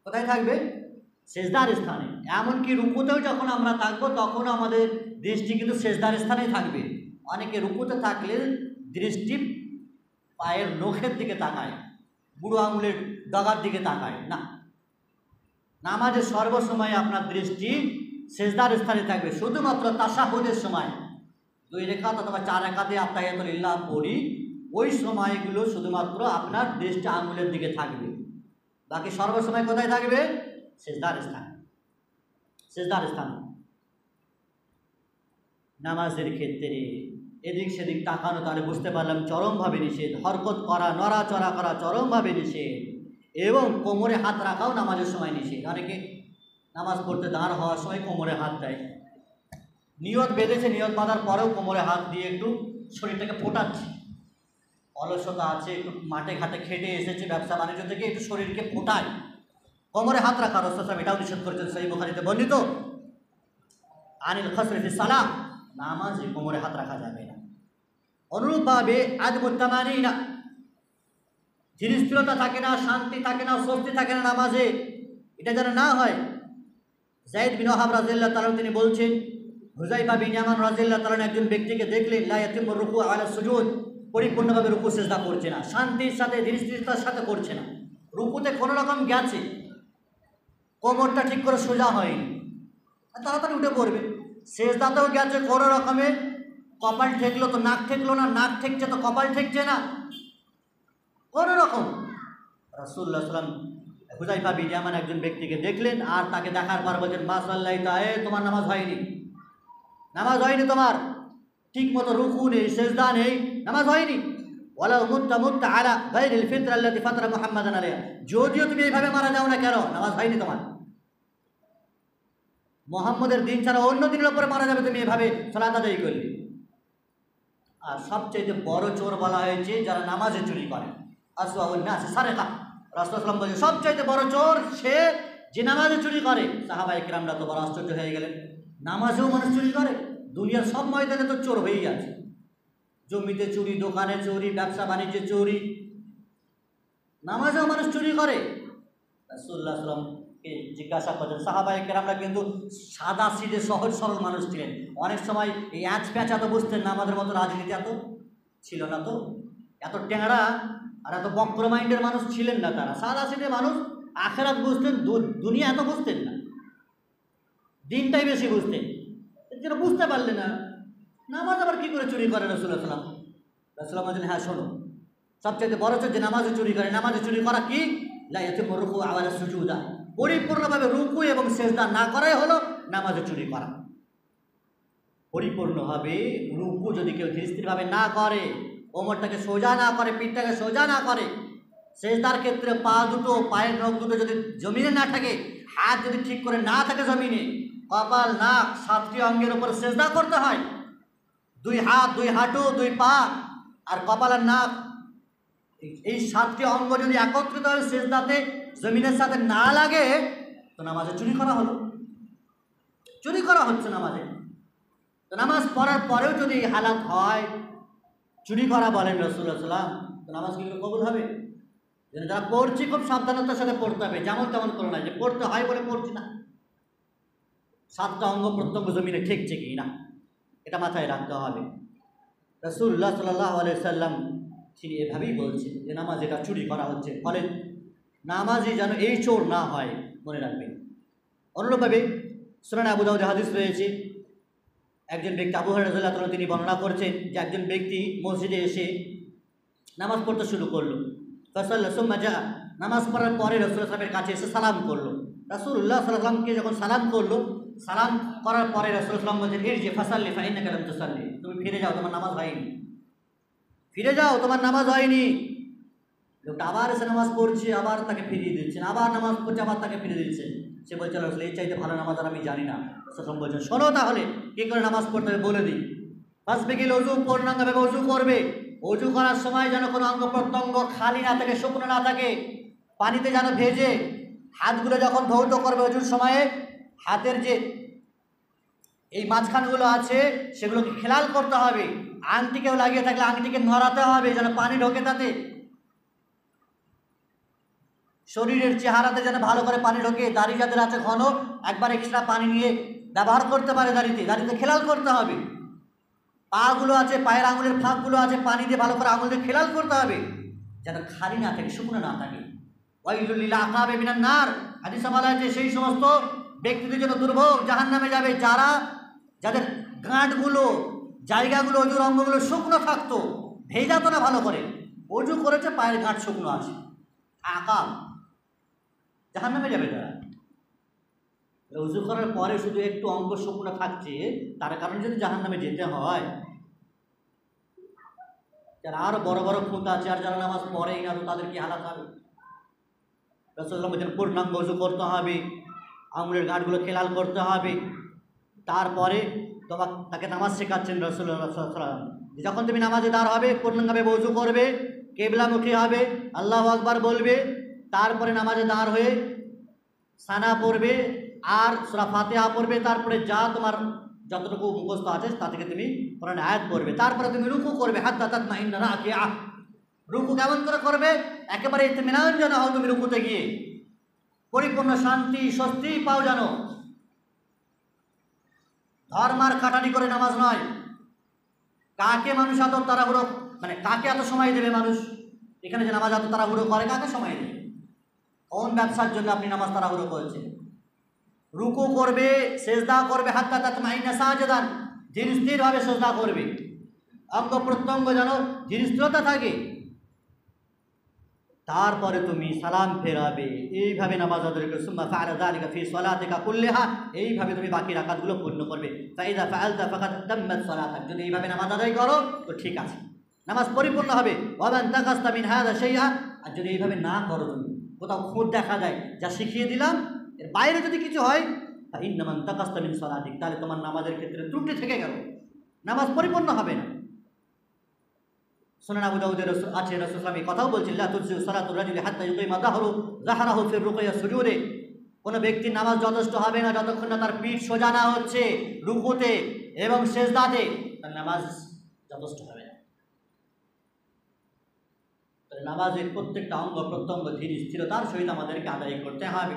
কোথায় থাকবে? সেজদার স্থানে। এমনকি রুকুতেও যখন আমরা থাকবো তখন আমাদের দৃষ্টি কিন্তু সেজদার স্থানেই থাকবে। অনেকে রুকুতে থাকলে দৃষ্টি পায়ের নখের দিকে তাকায়, বুড়ো আঙুলের ডগার দিকে তাকায় না। নামাজে সর্বসময় আপনার দৃষ্টি সেজদার স্থানে থাকবে। শুধুমাত্র তাশাহুদের সময় 2 রাকাত অথবা 4 রাকাতে আত্তাহিয়াতুলিল্লাহ পড়ি, ওই সময়গুলো শুধুমাত্র আপনার দৃষ্টি আঙুলের দিকে থাকবে। বাকি সর্বসময় কোথায় থাকবে? সেজদার স্থানে। সেজদার স্থানে। নামাজের ক্ষেত্রে এদিক সেদিক তাকানো তাহলে বুঝতে পারলাম চরমভাবে নিষেধ। হরকত করা, নড়াচড়া করা চরমভাবে নিষেধ। এবং কোমরে হাত রাখাও নামাজের সময় নিষেধ। অনেকে নামাজ পড়তে দাঁড় হওয়ার সময় কোমরে হাত দেয়, নিয়ত বেঁধেছে, নিয়ত বাঁধার পরেও কোমরে হাত দিয়ে একটু শরীরটাকে ফোটাচ্ছে। অলসতা আছে, একটু মাঠে ঘাটে খেটে এসেছে ব্যবসা বাণিজ্য থেকে, একটু শরীরকে ফোটায়, কোমরে হাত রাখা রাসূলুল্লাহ এটাও নিষেধ করেছেন। সহিহ বুখারীতে বর্ণিত আনিল খাসরি ফিস সালাহ, নামাজে কোমরে হাত রাখা যাবে না। অনুরূপভাবে আদমুত তামানিনা, ধীরস্থিরতা থাকে না, শান্তি থাকে না, স্বস্তি থাকে না নামাজে, এটা যেন না হয়। যায়েদ বিন ওয়াহাব রাদিয়াল্লাহু তাআলা তিনি বলছেন, হুযায়ফা বিন ইয়ামান রাদিয়াল্লাহু তাআলা একজন ব্যক্তিকে দেখলেন লা ইয়াতিমু রুকু আলা সুজুদ, পরিপূর্ণভাবে রুকু সিজদা করছে না, শান্তির সাথে ধীরস্থিরতার সাথে করছে না। রুকুতে কোনো রকম গেছে, কোমরটা ঠিক করে সোজা হয়নি, তাড়াতাড়ি উঠে পড়বে। সিজদাতেও গেছে কোনো রকমে, কপাল ঠেকলো তো নাক ঠেকলো না, নাক ঠেকছে তো কপাল ঠেকছে না, কোনো রকম। রাসূলুল্লাহ সাল্লাল্লাহু আলাইহি ওয়াসাল্লাম হুযায়ফা বিন ইয়ামান একজন ব্যক্তিকে দেখলেন, আর তাকে দেখার পর বলছেন মা সাল্লাইতা, তোমার নামাজ হয়নি, নামাজ হয়নি তোমার, ঠিক মতো রুকু নেই, সেজদা নেই, নামাজ হয়নি। ওয়ালাউ মুত্তা আলা গায়রিল ফিতরা আল্লাতী ফাতারা মুহাম্মাদান আলাইহা, যদিও তুমি এইভাবে মারা যাও না কেন, নামাজ হয়নি তোমার। মুহাম্মদের দিন ছাড়া অন্য দিনের উপরে মারা যাবে তুমি এভাবে সালাত আদায় করলে। আর সবচেয়ে বড় চোর বলা হয়েছে যারা নামাজে চুরি করে, আসওয়াউন নাস সারিকা। রাসূলুল্লাহ সাল্লাল্লাহু আলাইহি ওয়াসাল্লাম বলেন সবচেয়ে বড় চোর সে যে নামাজে চুরি করে। সাহাবায়ে কেরামরা তো বড় আশ্চর্য হয়ে গেলেন, নামাজেও মানুষ চুরি করে, দুনিয়ার সব ময়দানে তো চোর হয়েই আছে, জমিতে চুরি, দোকানে চুরি, ব্যবসা বাণিজ্যে চুরি, নামাজেও মানুষ চুরি করে। রাসূলুল্লাহ সাল্লামকে জিজ্ঞাসা করছেন, সাহাবায়ে কেরামরা কিন্তু সাদা সিধে সহজ সরল মানুষ ছিলেন, অনেক সময় এই অ্যাচ প্যাঁচা তো বুঝতেন না, আমাদের মতো রাজনীতি এত ছিল না, তো এত ট্যাংরা আর এত বক্র মাইন্ডের মানুষ ছিলেন না, তারা সাদা সিধে মানুষ, আখেরাত বুঝতেন, দুনিয়া এত বুঝতেন না, দিনটাই বেশি বুঝতেন। যেটা বুঝতে পারলে না, নামাজ আবার কী করে চুরি করে রাসূলুল্লাহ সাল্লাম? রাসূলুল্লাহ বলেন, হ্যাঁ শোনো, সবচেয়ে বড় হচ্ছে যে নামাজে চুরি করে। নামাজে চুরি করা কি? লা ইয়াতিমু রুকু ওয়ালা সুজুদা, পরিপূর্ণভাবে রুকু এবং সেজদা না করাই হলো নামাজে চুরি করা। পরিপূর্ণভাবে রুকু যদি কেউ ধীরস্থিরভাবে না করে, কোমরটাকে সোজা না করে, পিঠটাকে সোজা না করে, সেজদার ক্ষেত্রে পা দুটো, পায়ের নখ দুটো যদি জমিনে না থাকে, হাত যদি ঠিক করে না থাকে জমিনে, কপাল, নাক, 7টি অঙ্গের উপর সেজদা করতে হয়, 2 হাত, 2 হাঁটু, 2 পা আর কপাল আর নাক, এই 7টি অঙ্গ যদি একত্রিতভাবে সেজদাতে জমিনের সাথে না লাগে, তো নামাজে চুরি করা হলো, চুরি করা হচ্ছে নামাজে। তো নামাজ পড়ার পরেও যদি এই হালাত হয়, চুরি করা বলেন রাসূলুল্লাহ সাল্লাম, তো নামাজ কিন্তু কবুল হবে? যেন যারা পড়ছি খুব সাবধানতার সাথে পড়তে হবে, যেমন তেমন করো না, যে পড়তে হয় বলে পড়ছি না, 7টা অঙ্গ প্রত্যঙ্গ জমিনে ঠেকছে কি না, এটা মাথায় রাখতে হবে। রাসূলুল্লাহ সাল্লাল্লাহু আলাইহি সাল্লাম তিনি এভাবেই বলছেন যে নামাজ এটা চুরি করা হচ্ছে, ফলে নামাজই যেন এই চোর না হয়, মনে রাখবেন। অনুরূপভাবে সুনান আবু দাউদে হাদিস রয়েছে, একজন ব্যক্তি, আবু হুরায়রা রাদিয়াল্লাহু তাআলা তিনি বর্ণনা করছেন যে একজন ব্যক্তি মসজিদে এসে নামাজ পড়তে শুরু করলো। ফাসাল্লা সুম্মা জা, নামাজ পড়ার পরে রাসূলুল্লাহ সাল্লাল্লাহু আলাইহি ওয়াসাল্লামের কাছে এসে সালাম করলো। রাসূলুল্লাহ সাল্লাল্লাহু আলাইহি ওয়াসাল্লামকে যখন সালাম করলো, সালাম করার পরে রাসূলুল্লাহ সাল্লাল্লাহু আলাইহি ওয়াসাল্লাম বলছেন, ইরজি ফাসাল্লি ফাইন্নাকা লাম তুসাল্লি, তুমি ফিরে যাও, তোমার নামাজ হয়নি, ফিরে যাও, তোমার নামাজ হয়নি। লোকটা আবার এসে নামাজ পড়ছে, আবার তাকে ফিরিয়ে দিচ্ছেন, আবার নামাজ পড়ছে, আবার তাকে ফিরিয়ে দিচ্ছেন। সে বলছে, রাসূল এই চাইতে ভালো নামাজ আর আমি জানি না। রাসূল বলছেন, শোনো তাহলে কী করে নামাজ পড়তে হবে বলে দিই। ফাসবিগিল ওযু, পূর্ণাঙ্গভাবে ওযু করবে। ওযু করার সময় যেন কোনো অঙ্গ প্রত্যঙ্গ খালি না থাকে, শুকনো না থাকে, পানিতে যেন ভেজে। হাতগুলো যখন ধৌত করবে ওযুর সময়ে, হাতের যে এই মাঝখানগুলো আছে সেগুলোকে খেলাল করতে হবে। আংটিকেও লাগিয়ে থাকলে আংটিকে নড়াতে হবে যেন পানি ঢোকে তাতে। শরীরের চেহারাতে যেন ভালো করে পানি ঢোকে। দাড়ি যাদের আছে ঘন, একবার এক্সট্রা পানি নিয়ে ব্যবহার করতে পারে দাড়িতে খেলাল করতে হবে। পাগুলো আছে, পায়ের আঙুলের ফাঁকগুলো আছে, পানি দিয়ে ভালো করে আঙুল দিয়ে খেলাল করতে হবে যেন খালি না থাকে, শুকনো না থাকে। ওয়াইলুল লিল আকাবে মিনান নার, হাদিসে বলা আছে সেই সমস্ত ব্যক্তিদের জন্য দুর্ভোগ, জাহান্নামে যাবে যাদের গাঁটগুলো, জায়গাগুলো, অজুর অঙ্গগুলো শুকনো থাকতো, ভেজাতো না ভালো করে, অজু করেছে পায়ের গাঁট শুকনো আছে, আকাম, জাহান্নামে যাবে তারা। উজু করার পরে শুধু একটু অঙ্গ শুকনো থাকছে, তার কারণে যদি জাহান্নামে যেতে হয়, যারা আরো বড় বড় খুঁত আছে আর যারা নামাজ পড়েই না, তো তাদের কি হালাত হবে? রাসূলুল্লাহ বলেছেন পূর্ণাঙ্গ উজু করতে হবে, আঙুলের গাঁটগুলো খেলাল করতে হবে। তারপরে তাকে নামাজ শেখাচ্ছেন রাসূলুল্লাহ সাল্লাল্লাহু আলাইহি ওয়াসাল্লাম, যখন তুমি নামাজে দাঁড় হবে পূর্ণাঙ্গভাবে ওযু করবে, কিবলামুখী হবে, আল্লাহু আকবার বলবে, তারপরে নামাজে দাঁড় হয়ে সানা পড়বে আর সূরা ফাতিহা পড়বে, তারপরে যা তোমার যতটুকু মুখস্থ আছে তা থেকে তুমি কোরআন আয়াত পড়বে, তারপরে তুমি রুকু করবে, হাত্তা তাতমাইন্না রাকিআ। রুকু কেমন করে করবে? একেবারে ইতমিনান যেন হও তুমি রুকুতে গিয়ে, পরিপূর্ণ শান্তি স্বস্তি পাও যেন। ধর্মার কাটানি করে নামাজ নয়। কাকে মানুষ এত তাড়াহুড়ো, মানে কাকে এত সময় দেবে মানুষ? এখানে যে নামাজ এত তাড়াহুড়ো করে, কাকে সময় দেবে? কোন ব্যবসার জন্য আপনি নামাজ তাড়াহুড়ো করেছেন? রুকু করবে, সেজদা করবে, হাত্তা তাতমাইন্না সাজদান, ধীর স্থিরভাবে সেজদা করবে, অঙ্গ প্রত্যঙ্গ যেন ধীর স্থিরতা থাকে। তারপরে তুমি সালাম ফেরাবে, এইভাবে নামাজ আদায় করবে। সুম্মা ফাআলা যালিকা ফি সালাতিকা কুল্লিহা, এইভাবে তুমি বাকি রাকাতগুলো পূর্ণ করবে। ফাইদা ফাআলতা ফাকাদ তাম্মাত সালাতাক, যদি এইভাবে নামাজ আদায় করো তো ঠিক আছে, নামাজ পরিপূর্ণ হবে। ওয়া মান তাকাসতা মিন হাযা শাইআ, আর যদি এইভাবে না করো, তুমি কোথাও খুঁত দেখা যায়, যা শিখিয়ে দিলাম এর বাইরে যদি কিছু হয়, ফাইন্না মান তাকাসতা মিন সালাতিক, তাহলে তোমার নামাজের ক্ষেত্রে ত্রুটি থেকে গেল, নামাজ পরিপূর্ণ হবে না। সুনান আবু দাউদের আছে, রাসূল সাল্লাল্লাহু আলাইহি ওয়াসাল্লাম কথাও বলছেন, লা তুজু সালাতুর রাজুলি হাত্তা ইউকিমা যাহরাহু ফির রুকুইয়া সুজুদে, কোনো ব্যক্তির নামাজ যথেষ্ট হবে না যতক্ষণ না তার পিঠ সোজা না হচ্ছে রুকুতে, এবং সেজদাতে, তার নামাজ যথেষ্ট হবে না। নামাজের প্রত্যেকটা অঙ্গ প্রত্যঙ্গ ধীর স্থিরতার সহিত আমাদেরকে আদায় করতে হবে।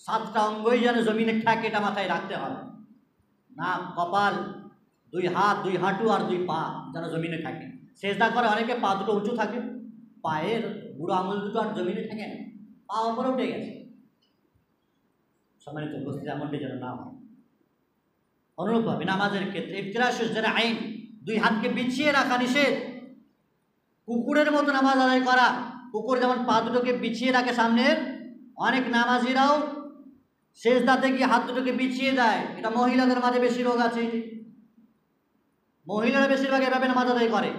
7টা অঙ্গই যেন জমিনে থাকে, এটা মাথায় রাখতে হবে। নাক, কপাল, 2 হাত, 2 হাঁটু আর 2 পা যেন জমিনে থাকে। সেজদা করে অনেকে পা দুটো উঁচু থাকে, পায়ের বুড়ো আঙুল দুটো আর জমিনে থাকে না, পা ওপরে উঠে গেছে। সম্মানিত উপস্থিতি, এমনটি যেন না হয়। অনুরূপভাবে নামাজের ক্ষেত্রে ইফতিরাশুজ যারা আইন, 2 হাতকে বিছিয়ে রাখা নিষেধ। কুকুরের মতো নামাজ আদায় করা, কুকুর যেমন পা দুটোকে বিছিয়ে রাখে সামনের, অনেক নামাজিরাও সেজদাতে গিয়ে হাত দুটোকে বিছিয়ে দেয়। এটা মহিলাদের মাঝে বেশি রোগ আছে। মহিলারা বেশিরভাগ এভাবে নামাজ আদায় করে,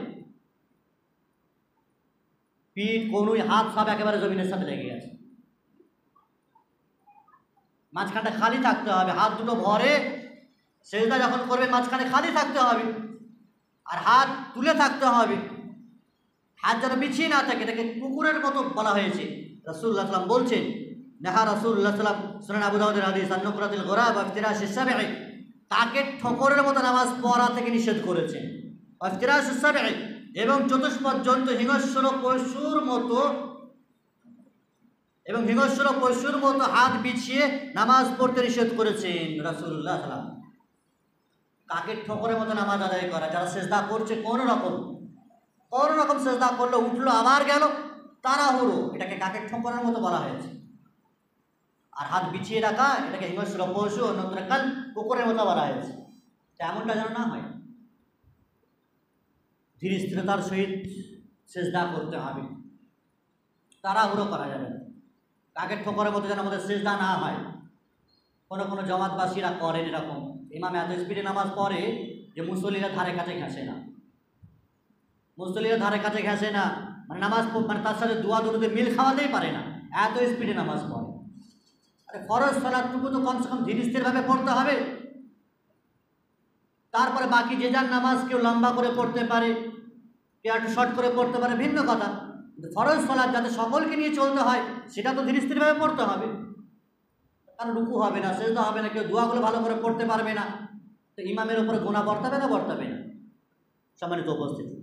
পিঠ, কনুই, হাত সব একেবারে জমিনের সাথে লেগে গেছে। মাঝখানটা খালি থাকতে হবে, হাত দুটো ভরে সেজদা যখন করবে মাঝখানে খালি থাকতে হবে, আর হাত তুলে থাকতে হবে। হাত যেন বিছিয়ে না থাকে, এটাকে কুকুরের মতো বলা হয়েছে। রাসূলুল্লাহ সাল্লাল্লাহু আলাইহি ওয়াসাল্লাম বলছেন, নাহা রাসূলুল্লাহ সাল্লাল্লাহু আলাইহি ওয়াসাল্লাম, সুনান আবু দাউদের হাদিস, আন-নুকরাতিল গুরাব ওয়া ইফতিরাশিস সাবঈ, কাকের ঠোকরের মতো নামাজ পড়া থেকে নিষেধ করেছেন। ওয়া ইফতিরাশিস সাবঈ, এবং চতুষ্পদ জন্তু হিংস্র পশুর মতো হাত বিছিয়ে নামাজ পড়তে নিষেধ করেছেন রাসূলুল্লাহ সাল্লাল্লাহু আলাইহি ওয়াসাল্লাম। কাকের ঠোকরের মতো নামাজ আদায় করা, যারা সেজদা করছে কোনো রকম সেজদা করলো, উঠলো আবার গেল, তাড়াহুড়ো, এটাকে কাকের ঠোকরের মতো বলা হয়েছে। আর হাত বিছিয়ে রাখা, এটাকে হিংস্র পশু, অন্যত্র কাল কুকুরের মতো বলা হয়েছে। এমনটা যেন না হয়। ধীর স্থিরতার সহিত সেজদা করতে হবে, তাড়াহুড়ো করা যাবে না। কাকের ঠোকরের মতো যেন আমাদের সেজদা না হয়। কোনো জমাতবাসীরা করেন এরকম, ইমাম এত স্পিডে নামাজ পড়ে যে মুসল্লিরা ধারে কাছে ঘেঁষে না, মানে নামাজ মানে তার সাথে দোয়া দুরুদে মিল খাওয়াতেই পারে না, এত স্পিডে নামাজ পড়ে। আরে ফরজ সালাতটুকু তো কমসে কম ধীর স্থিরভাবে পড়তে হবে। তারপরে বাকি যে যার নামাজ কেউ লম্বা করে পড়তে পারে, কেউ একটু শর্ট করে পড়তে পারে, ভিন্ন কথা। কিন্তু ফরজ সালাত যাতে সকলকে নিয়ে চলতে হয়, সেটা তো ধীর স্থিরভাবে পড়তে হবে। কারণ রুকু হবে না, সেজদা হবে না, কেউ দোয়াগুলো ভালো করে পড়তে পারবে না, তো ইমামের উপরে গুনাহ বর্তাবে না। সম্মানিত উপস্থিতি,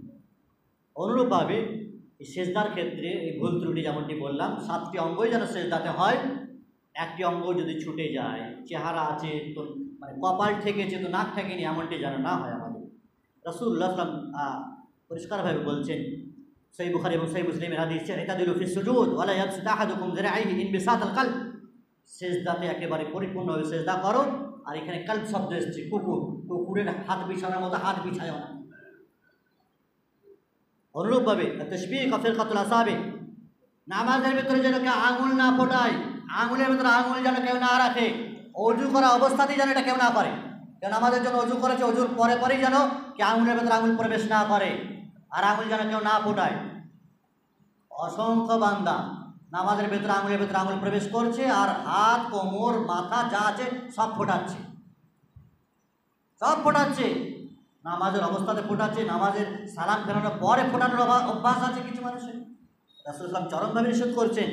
অনুরূপভাবে এই সেজদার ক্ষেত্রে এই ভুল ত্রুটি যেমনটি বললাম, 7টি অঙ্গই যেন সেজদাতে হয়। একটি অঙ্গ যদি ছুটে যায়, চেহারা আছে তো মানে কপাল ঠেকেছে তো নাক ঠেকেনি, এমনটি যেন না হয় আমাদের। রাসূলুল্লাহ সাল্লাল্লাহু আলাইহি ওয়াসাল্লাম পরিষ্কারভাবে বলছেন, সহিহ বুখারী এবং সহিহ মুসলিমের হাদিস, ইতাদিলু ফিস সুজুদ ওয়া লা ইয়াবসুত আহাদুকুম যিরাইহি ইনবিসাতাল কলব, সেজদাতে একেবারে পরিপূর্ণভাবে সেজদা করো। আর এখানে কলব শব্দ এসেছে, কুকুরের হাত বিছানোর মতো হাত বিছায় না। অনুরূপভাবে তাশবিহ ফিরকাতুল আসাবি, নামাজের ভিতরে যেন কেউ আঙুল না ফোটায়, আঙুলের ভিতরে আঙুল যেন কেউ না রাখে, অজু করা অবস্থাতেই যেন এটা কেউ না করে। কেউ নামাজের জন্য অজু করেছে, অজুর পরেই যেন কেউ আঙুলের ভিতরে আঙুল প্রবেশ না করে, আর আঙুল যেন কেউ না ফোটায়। অসংখ্য বান্দা নামাজের ভিতরে আঙুলের ভিতরে আঙুল প্রবেশ করছে, আর হাত, কোমর, মাথা যা আছে সব ফোটাচ্ছে, নামাজের অবস্থাতে ফোটাচ্ছে, নামাজের সালাম ফেরানোর পরে ফোটানোর অভ্যাস আছে কিছু মানুষের। রাসূলুল্লাহ চরমভাবে নিষেধ করছেন।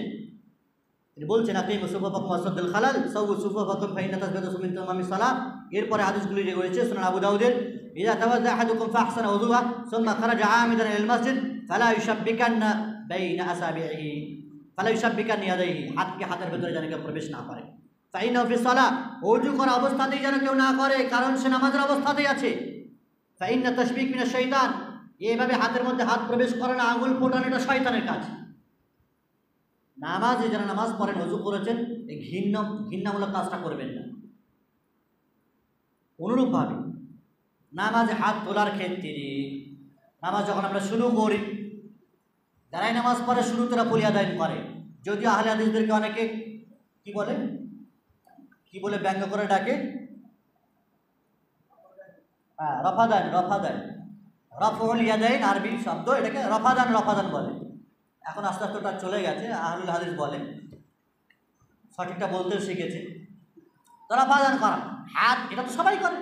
তিনি বলছেন, আকিমু সুফুফাকুম ওয়াসাদ্দুল খালাল সাওয়ু সুফুফাকুম ফাইন্না তাসবিহু মিন তামামিস সালাত। এরপরে হাদিসগুলি রয়েছে সুনান আবু দাউদের, ইযা তাওয়াজ্জা আহাদুকুম ফাহসানা ওযুহা সুম্মা খারাজা আমিদান ইলাল মাসজিদ ফালা ইউশাব্বিকান্না বাইনা আসাবিহি ফালা ইউশাব্বিকান্না ইয়াদাইহি, হাতকে হাতের ভিতরে যেন কেউ প্রবেশ না করে। ফাইন্নাহু ফিস সালাত, ওযু করা অবস্থাতেই যেন কেউ না করে, কারণ সে নামাজের অবস্থাতেই আছে। ফাইন্না তাশবিক মিনাশ শাইতান, এইভাবে হাতের মধ্যে হাত প্রবেশ করে না, আঙুল ফোটানো, এটা শয়তানের কাজ। নামাজে যারা নামাজ পড়েন, ওযু করেছেন, এই ঘৃণামূলক কাজটা করবেন না। অনুরূপভাবে নামাজে হাত তোলার ক্ষেত্রে, নামাজ যখন আমরা শুরু করি, যারাই নামাজ পড়ে শুরুতে ফরিয়াদাইন করে, যদিও আহলে হাদিসদেরকে অনেকে কি বলে ব্যঙ্গ করে ডাকে, রফাদান, রফউল ইয়াদাইন আরবি শব্দ, এটাকে রফাদান বলে। এখন আস্তে আস্তে ওটা চলে গেছে, আহলুল হাদিস বলে, সঠিকটা বলতেও শিখেছে। তো রফাদান করা, হাত, এটা তো সবাই করে,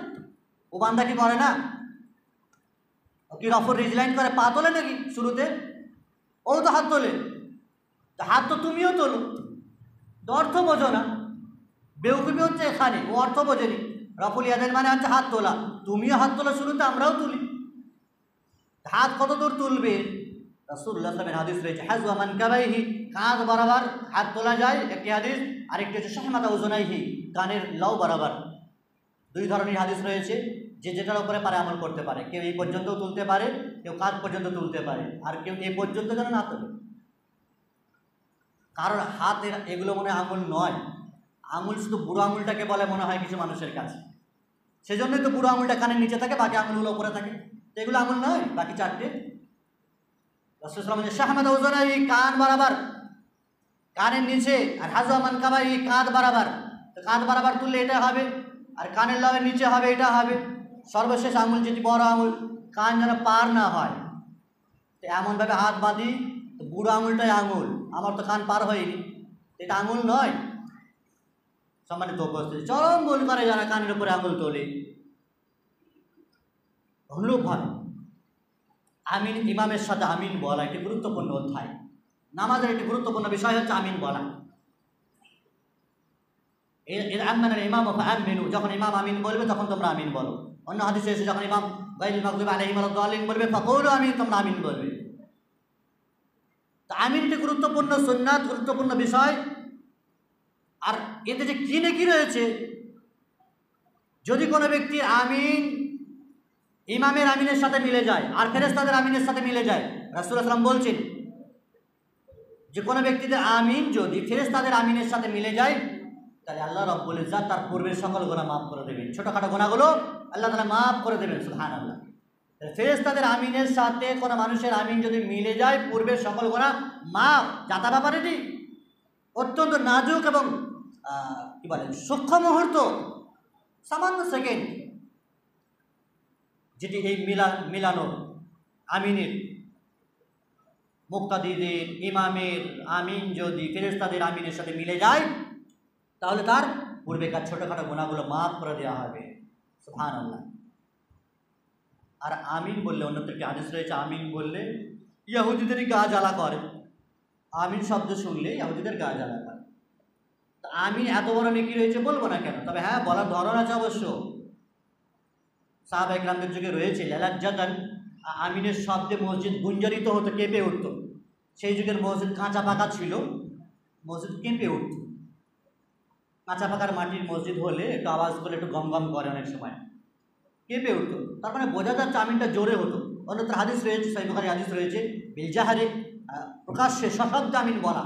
ও বান্দা কি করে না? ও কি রফর রিজলাইন করে, পা তোলে নাকি শুরুতে? ও তো হাত তোলে, হাত তো তুমিও তোলো, তো অর্থ বোঝো না। বেউকুফি হচ্ছে এখানে, ও অর্থ বোঝেনি। রফুল ইয়াদাইন মানে হচ্ছে হাত তোলা। তুমিও হাত তোলা শুরুতে, আমরাও তুলি। হাত কত দূর তুলবে? রাসূলুল্লাহ সাল্লাল্লাহু আলাইহি ওয়াসাল্লামের হাদিস রয়েছে হাযওয়া মানকাবাইহি, কাঁধ বরাবর হাত তোলা যায় একটি হাদিস, আরেকটি হচ্ছে শাহমাতা উযুনাইহি, কানের লাউ বরাবর। দুই ধরনের হাদিস রয়েছে, যে যেটার উপরে পারে আমল করতে পারে। কেউ এই পর্যন্তও তুলতে পারে, কেউ কাঁধ পর্যন্ত তুলতে পারে, আর কেউ এই পর্যন্ত যেন না তোলে। কারণ হাত এগুলো মনে হয় আঙুল নয়, আঙুল শুধু বুড়ো আঙুলটাকে বলে মনে হয় কিছু মানুষের কাছে। সেজন্যই তো বুড়ো আঙুলটা কানের নিচে থাকে, বাকি আঙুলগুলো উপরে থাকে। তো এগুলো আঙুল নয়, বাকি চারটে। রাসূল সাল্লাল্লাহু আলাইহি ওয়াসাল্লাম শাহমাতা উযুনাইহি, কান বরাবর, কানের নিচে, আর হাযওয়া মানকাবাইহি, কাঁধ বরাবর। তো কাঁধ বরাবর তুললে এটা হবে, আর কানের লাউয়ের নিচে হবে, এটা হবে। সর্বশেষ আঙুল যেটি বড় আঙুল, কান যেন পার না হয়, তো এমনভাবে হাত বাঁধি, তো বুড়ো আঙুলটাই আঙুল, আমার তো কান পার হয়নি, এটা আঙুল নয়। সম্মানিত উপস্থিতি, চরম ভুল করে যারা কানের উপরে আঙুল তোলে। অনুরূপভাবে আমিন, ইমামের সাথে আমিন বলা একটি গুরুত্বপূর্ণ অধ্যায়। নামাজের একটি গুরুত্বপূর্ণ বিষয় হচ্ছে আমিন বলা। ইমাম আমিনু, যখন ইমাম আমিন বলবে তখন তোমরা আমিন বলো। অন্য হাদিসে এসে যখন ইমাম গায়রুল মাগদুবি আলাইহিম ওয়ালাদ-দাল্লিন বলবে ফাকুলু আমিন, তোমরা আমিন বলবে। তো আমিন একটি গুরুত্বপূর্ণ সুন্নাত, গুরুত্বপূর্ণ বিষয়। আর এতে যে কি নেকি রয়েছে, যদি কোনো ব্যক্তির আমিন ইমামের আমিনের সাথে মিলে যায় আর ফেরেশতাদের আমিনের সাথে মিলে যায়, রাসূলুল্লাহ সাল্লাল্লাহু আলাইহি ওয়াসাল্লাম বলছেন যে কোনো ব্যক্তিদের আমিন যদি ফেরেশতাদের আমিনের সাথে মিলে যায়, তাহলে আল্লাহ রাব্বুল ইজ্জত তার পূর্বের সকল গুনাহ মাফ করে দেবেন। ছোটখাটো গুনাহগুলো আল্লাহ তাআলা মাফ করে দেবেন, সুবহানাল্লাহ। ফেরেশতাদের আমিনের সাথে কোনো মানুষের আমিন যদি মিলে যায়, পূর্বের সকল গুনাহ মাফ। যাতা ব্যাপারেটি অত্যন্ত নাজুক এবং কি বলেন সূক্ষ্ম মুহূর্ত, সামান্য সেকেন্ড, যেটি এই মিলানো আমিনের, মুক্তাদিদের ইমামের আমিন যদি ফেরেশতাদের আমিনের সাথে মিলে যায়, তাহলে তার পূর্বেকার ছোটোখাটো গুনাহগুলো মাফ করে দেওয়া হবে, সুবহানাল্লাহ। আর আমিন বললে, অন্যত্র একটি হাদিস রয়েছে, আমিন বললে ইহুদিদের গা জ্বালা করে। আমিন শব্দ শুনলে ইহুদিদের গা জ্বালা করে। তো আমিন এত বড় নেকি রয়েছে, বলবো না কেন? তবে হ্যাঁ, বলার ধরন আছে অবশ্য। সাহাবায়ে কেরামদের যুগে রয়েছে লালাজ্জাতান, আমিনের শব্দে মসজিদ গুঞ্জরিত হতো, কেঁপে উঠত। সেই যুগের মসজিদ কাঁচা পাকা ছিল, মসজিদ কেঁপে উঠত। কাঁচা পাকার মাটির মসজিদ হলে একটু আওয়াজ করলে একটু গম গম করে, অনেক সময় কেঁপে উঠত। তার মানে বোঝা যাচ্ছে আমিনটা জোরে হতো। অন্যত্র হাদিস রয়েছে, সহিহ বুখারী হাদিস রয়েছে, বিলজাহারে, প্রকাশ্যে সশব্দে আমিন বলা।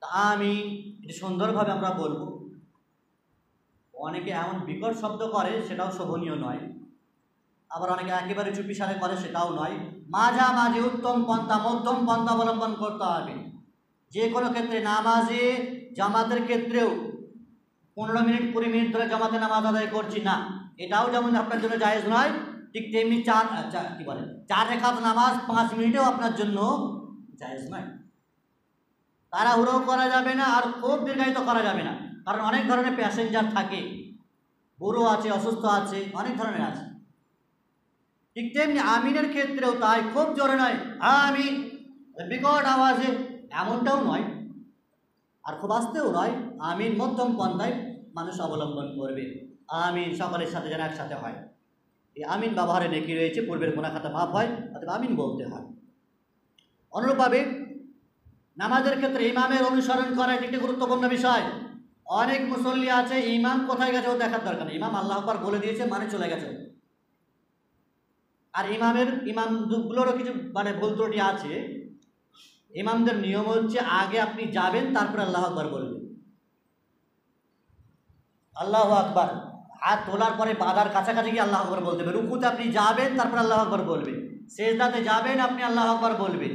তা আমিন এটি সুন্দরভাবে আমরা বলবো। অনেকে এমন বিকট শব্দ করে, সেটাও শোভনীয় নয়। আবার অনেকে একেবারে চুপিসারে করে, সেটাও নয়। মাঝামাঝি উত্তম পন্থা, মধ্যম পন্থা অবলম্বন করতে হবে। যে কোনো ক্ষেত্রে, নামাজে জামাতের ক্ষেত্রেও 15 মিনিট 20 মিনিট ধরে জামাতে নামাজ আদায় করছি না, এটাও যেমন আপনার জন্য জায়েজ নয়, ঠিক তেমনি 4 রাকাত নামাজ 5 মিনিটেও আপনার জন্য জায়েজ নয়। তাড়াহুড়ো করা যাবে না, আর খুব দীর্ঘায়িত করা যাবে না, কারণ অনেক ধরনের প্যাসেঞ্জার থাকে, বুড়ো আছে, অসুস্থ আছে, অনেক ধরনের আছে। ঠিক তেমনি আমিনের ক্ষেত্রেও তাই, খুব জোরে নয় আমিন বিকট আওয়াজে, এমনটাও নয়, আর খুব আস্তেও নয়। আমিন মধ্যম পন্থায় মানুষ অবলম্বন করবে। আমিন সকলের সাথে যেন একসাথে হয়। এই আমিন ব্যবহারে নেকি রয়েছে, পূর্বের গুনাহ খাতা মাফ হয়, অথবা আমিন বলতে হয়। অনুরূপভাবে নামাজের ক্ষেত্রে ইমামের অনুসরণ করা একটি গুরুত্বপূর্ণ বিষয়। অনেক মুসল্লি আছে, ইমাম কোথায় গেছে ও দেখার দরকার নেই, ইমাম আল্লাহু আকবার বলে দিয়েছে মানে চলে গেছে। আর ইমামগুলোরও কিছু ভুল ত্রুটি আছে। ইমামদের নিয়ম হচ্ছে আগে আপনি যাবেন, তারপর আল্লাহু আকবার বলবেন। আল্লাহু আকবার হাত তোলার পরে বাঁধার কাছাকাছি গিয়ে আল্লাহু আকবার বলতে হবে। রুকুতে আপনি যাবেন, তারপর আল্লাহু আকবার বলবেন। সেজদাতে যাবেন, আপনি আল্লাহু আকবার বলবেন।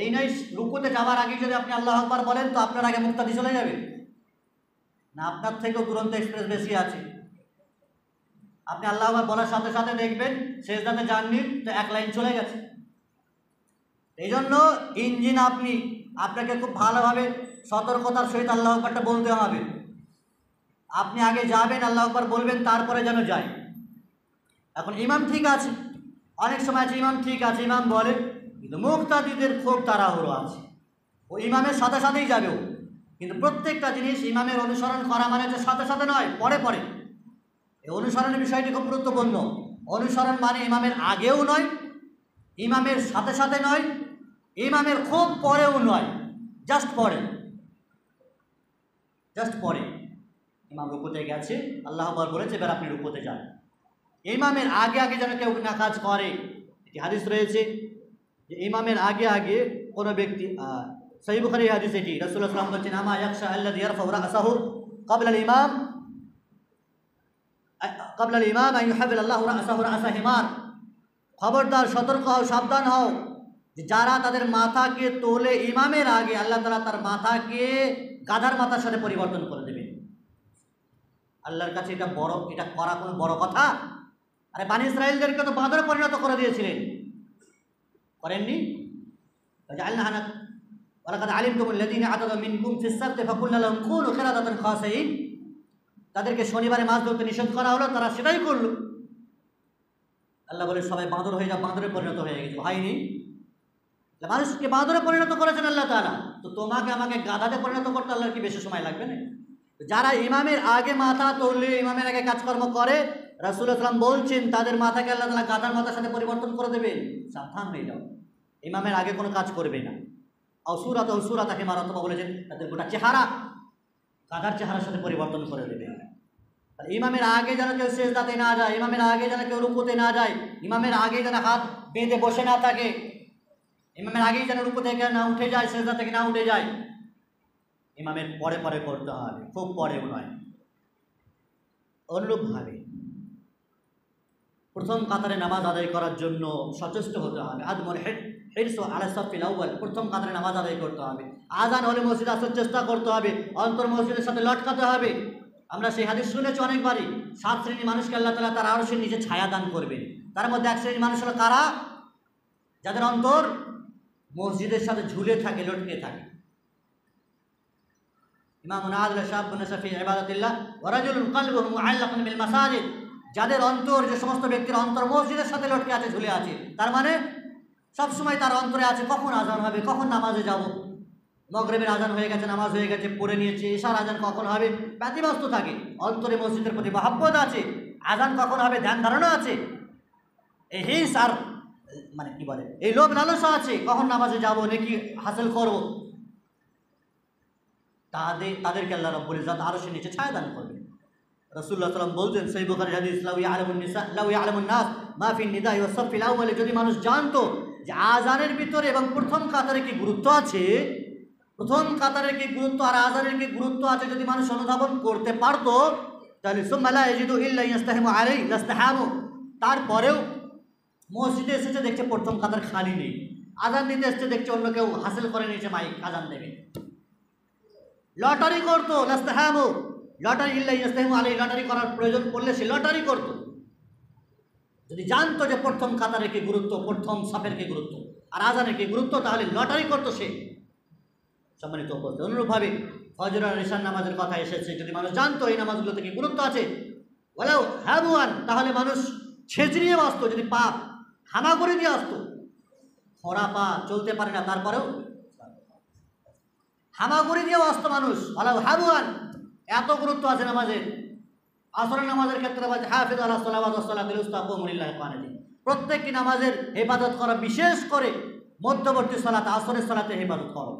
এই নয় রুকুতে যাওয়ার আগে যদি আপনি আল্লাহু আকবার বলেন, তো আপনার আগে মুক্তাদি চলে যাবে না, আপনার থেকেও দুরন্ত এক্সপ্রেস বেশি আছে। আপনি আল্লাহু আকবার বলার সাথে সাথে দেখবেন সেজদাতে যাননি, তো 1 লাইন চলে গেছে। এই জন্য ইঞ্জিন আপনাকে খুব ভালোভাবে সতর্কতার সহিত আল্লাহু আকবারটা বলতে হবে। আপনি আগে যাবেন, আল্লাহু আকবার বলবেন, তারপরে যেন যায়। এখন ইমাম ঠিক আছে, অনেক সময় আছে ইমাম ঠিক আছে, ইমাম বলে, কিন্তু মুক্তাদিদের খুব তাড়াহুড়ো আছে, ও ইমামের সাথে সাথেই যাবে ও। কিন্তু প্রত্যেকটা জিনিস ইমামের অনুসরণ করা মানে যে সাথে সাথে নয়, পরে পরে। এই অনুসরণের বিষয়টি খুব গুরুত্বপূর্ণ। অনুসরণ মানে ইমামের আগেও নয়, ইমামের সাথে সাথে নয়, ইমামের খুব পরেও নয়, জাস্ট পরে, জাস্ট পরে। ইমাম রুকুতে গেছে, আল্লাহ আকবার বলেছে, এবার আপনি রুকুতে যান। ইমামের আগে আগে যেন কেউ না কাজ করে। একটি হাদিস রয়েছে যে ইমামের আগে আগে কোনো ব্যক্তি, সহিহ বুখারী হাদিস এটি, রাসূলুল্লাহ সাল্লাল্লাহু আলাইহি ওয়াসাল্লাম বলেছেন, আমা ইয়াখশা আল্লাযী ইয়ারফাউ রা'সাহু ক্বাবলা আল-ইমাম আন ইউহাব্বিল আল্লাহু রা'সাহু রা'সা হিমার। খবরদার, সতর্ক হও, সাবধান হও যে যারা তাদের মাথাকে তোলে ইমামের আগে, আল্লাহ তাআলা তার মাথাকে গাধার মাথার সাথে পরিবর্তন করে দেবেন। আল্লাহর কাছে এটা বড়, এটা করা কোনো বড় কথা? আরে বানি ইসরাঈলদেরকে তো বাঁদরে পরিণত করে দিয়েছিলেন, করেননি? ওয়াজআলনা ওয়ালাকাদ আলিমতুমুল্লাযীনা আতাদু মিনকুম ফিস-সাবতি ফাকুলনা লাহুম কুনু কিরাদাতান খাসিঈন। তাদেরকে শনিবারে মাছ ধরতে নিষেধ করা হলো, তারা সেটাই করলো। আল্লাহ বলে সবাই বাঁদর হয়ে যাও, বাঁদরে পরিণত হয়ে গেছে, হয়নি? মানুষকে বাঁদরে পরিণত করেছেন আল্লাহ তাআলা, তো তোমাকে আমাকে গাধাতে পরিণত করতে আল্লাহর কি বেশি সময় লাগবে না? যারা ইমামের আগে মাথা তুললে, ইমামের আগে কাজকর্ম করে, রাসূলুল্লাহ সাল্লাল্লাহু আলাইহি ওয়াসাল্লাম বলছেন তাদের মাথাকে আল্লাহ তাআলা গাধার মাথার সাথে পরিবর্তন করে দেবেন। সাবধান হয়ে যাও, ইমামের আগে কোনো কাজ করবে না। সুরাত হিমার, অথবা বলেছেন তাদের গোটা চেহারা গাধার চেহারার সাথে পরিবর্তন করে দেবে। আর ইমামের আগে যেন কেউ সেজদাতে না যায়, ইমামের আগে যেন কেউ রুকুতে না যায়, ইমামের আগে যেন হাত বেঁধে বসে না থাকে, ইমামের আগেই যেন রুকু থেকে না উঠে যায়, সেজদা থেকে না উঠে যায়। ইমামের পরে পরে করতে হবে, খুব পরেও নয়। অনুরূপভাবে প্রথম কাতারে নামাজ আদায় করার জন্য সচেষ্ট হতে হবে। আদমুল হিরসু আলা সাফিল আউয়াল, প্রথম কাতারে নামাজ আদায় করতে হবে। আজান হলে মসজিদে আসার চেষ্টা করতে হবে, অন্তর মসজিদের সাথে লটকাতে হবে। আমরা সেই হাদিস শুনেছি অনেকবারই, 7 শ্রেণীর মানুষকে আল্লাহ তাআলা তার আরশের নিচে ছায়া দান করবেন। তার মধ্যে এক শ্রেণীর মানুষ হলো কারা? যাদের অন্তর মসজিদের সাথে ঝুলে থাকে, লটকে থাকে। ইমামুন আদিল শাবুন সাফি ইবাদাতিল্লাহ ওয়া রাজুলুন কলবুহু মুআল্লাকুন বিল মাসাজিদ, যাদের অন্তর, যে সমস্ত ব্যক্তির অন্তর মসজিদের সাথে লটকে আছে, ঝুলে আছে, তার মানে সবসময় তার অন্তরে আছে কখন আজান হবে, কখন নামাজে যাব। মাগরিবের আজান হয়ে গেছে, নামাজ হয়ে গেছে, পড়ে নিয়েছে, ঈশার আজান কখন হবে, ব্যতিব্যস্ত থাকে। অন্তরে মসজিদের প্রতি মহব্বত আছে, আজান কখন হবে ধ্যান ধারণা আছে। এই হিংস আর মানে কি বলে, এই লোভ লালসা আছে, কখন নামাজে যাব, নেকি হাসিল করব। তাদেরকে আল্লাহ রাব্বুল ইজ্জত আরশের নিচে ছায়া দান করবে। রাসূলুল্লাহ সাল্লাল্লাহু আলাইহি ওয়াসাল্লাম বলছেন, সহিহ বুখারী হাদিস, লাউ ইয়ালামুন নাস মা ফি নিদাই ওয়া সাফিল আউয়াল, যদি মানুষ জানতো যে আজানের ভিতরে এবং প্রথম কাতারে কি গুরুত্ব আছে, প্রথম কাতারের কি গুরুত্ব আর আজানের কি গুরুত্ব আছে, যদি মানুষ অনুধাবন করতে পারতো, তাহলে সুম্মা লা ইয়াজিদু ইল্লা ইয়াস্তাহিমু আলাইহি লাস্তাহামু, তারপরেও মসজিদে এসেছে দেখছে প্রথম কাতার খালি নেই, আজান দিতে এসছে দেখছে অন্য কেউ হাসিল করে নিয়েছে মাইক, আজান দেবে, লটারি করতো, লাস্তাহামু, লটারি ইল্লা ইয়াস্তাহিমু আলাইহি, লটারি করার প্রয়োজন পড়লে সে লটারি করতো। যদি জানতো যে প্রথম কাতারের কি গুরুত্ব, প্রথম সাফের কি গুরুত্ব আর আজানের কি গুরুত্ব, তাহলে লটারি করতো সে। সম্মানিত উপস্থিতি, অনুরূপভাবে ফজর আর ইশার নামাজের কথা এসেছে, যদি মানুষ জানতো এই নামাজগুলোতে কি গুরুত্ব আছে, ওয়ালাউ হাবুয়ান, তাহলে মানুষ ছেঁচড়িয়ে আসতো, যদি পা হামা করে দিয়ে আসতো, খোঁড়া পা চলতে পারে না তারপরেও হামা করে দিয়েও আসতো মানুষ, ওয়ালাউ হাবুয়ান, এত গুরুত্ব আছে নামাজের। আসরের নামাজের ক্ষেত্রে বলছে হাফিজু আলা সালাওয়াতি ওয়াস সালাতিল উসতা কুমু লিল্লাহি কানিতিন, প্রত্যেকটি নামাজের হেফাজত করা, বিশেষ করে মধ্যবর্তী সালাত আসরের সালাতে হেফাজত করো।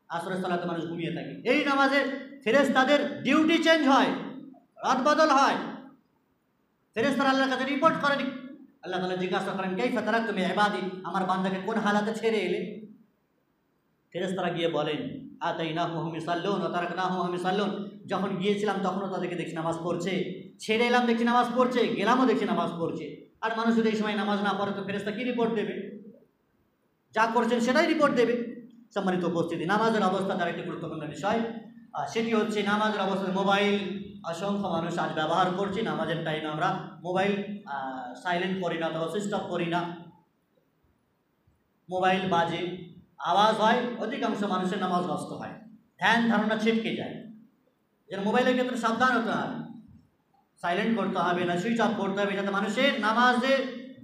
আসরের সালাতে মানুষ ঘুমিয়ে থাকে, এই নামাজে ফেরেশতাদের ডিউটি চেঞ্জ হয়, রাত বদল হয়। ফেরেশতারা আল্লাহর কাছে রিপোর্ট করেন, আল্লাহ তাআলা জিজ্ঞাসা করেন, কাইফা তারাকতুম ইয়া ইবাদি, আমার বান্দাকে কোন হালাতে ছেড়ে এলে? ফেরেশতারা গিয়ে বলেন, আতাইনাহুম ইউসাল্লুন ওয়া তারাকনাহুম ইউসাল্লুন, যখন গিয়েছিলাম তখনও তাদেরকে দেখছি নামাজ পড়ছে, ছেড়ে এলাম দেখছি নামাজ পড়ছে, গেলামও দেখছি নামাজ পড়ছে। আর মানুষ যদি এই সময় নামাজ না পড়ে তো ফেরেশতা কি রিপোর্ট দেবে? যা করছেন সেটাই রিপোর্ট দেবে। সম্মানিত উপস্থিতি, নামাজের অবস্থা তার একটি গুরুত্বপূর্ণ বিষয়, সেটি হচ্ছে নামাজের অবস্থায় মোবাইল অসংখ্য মানুষ আজ ব্যবহার করছি। নামাজের টাইমে আমরা মোবাইল সাইলেন্ট করি না অথবা সুইচ অফ করি না, মোবাইল বাজে, আওয়াজ হয়, অধিকাংশ মানুষের নামাজ নষ্ট হয়, ধ্যান ধারণা ছিটকে যায়। যেন মোবাইলের ক্ষেত্রে সাবধান হতে হবে, সাইলেন্ট করতে হবে না, সুইচ অফ করতে হবে, যাতে মানুষের নামাজে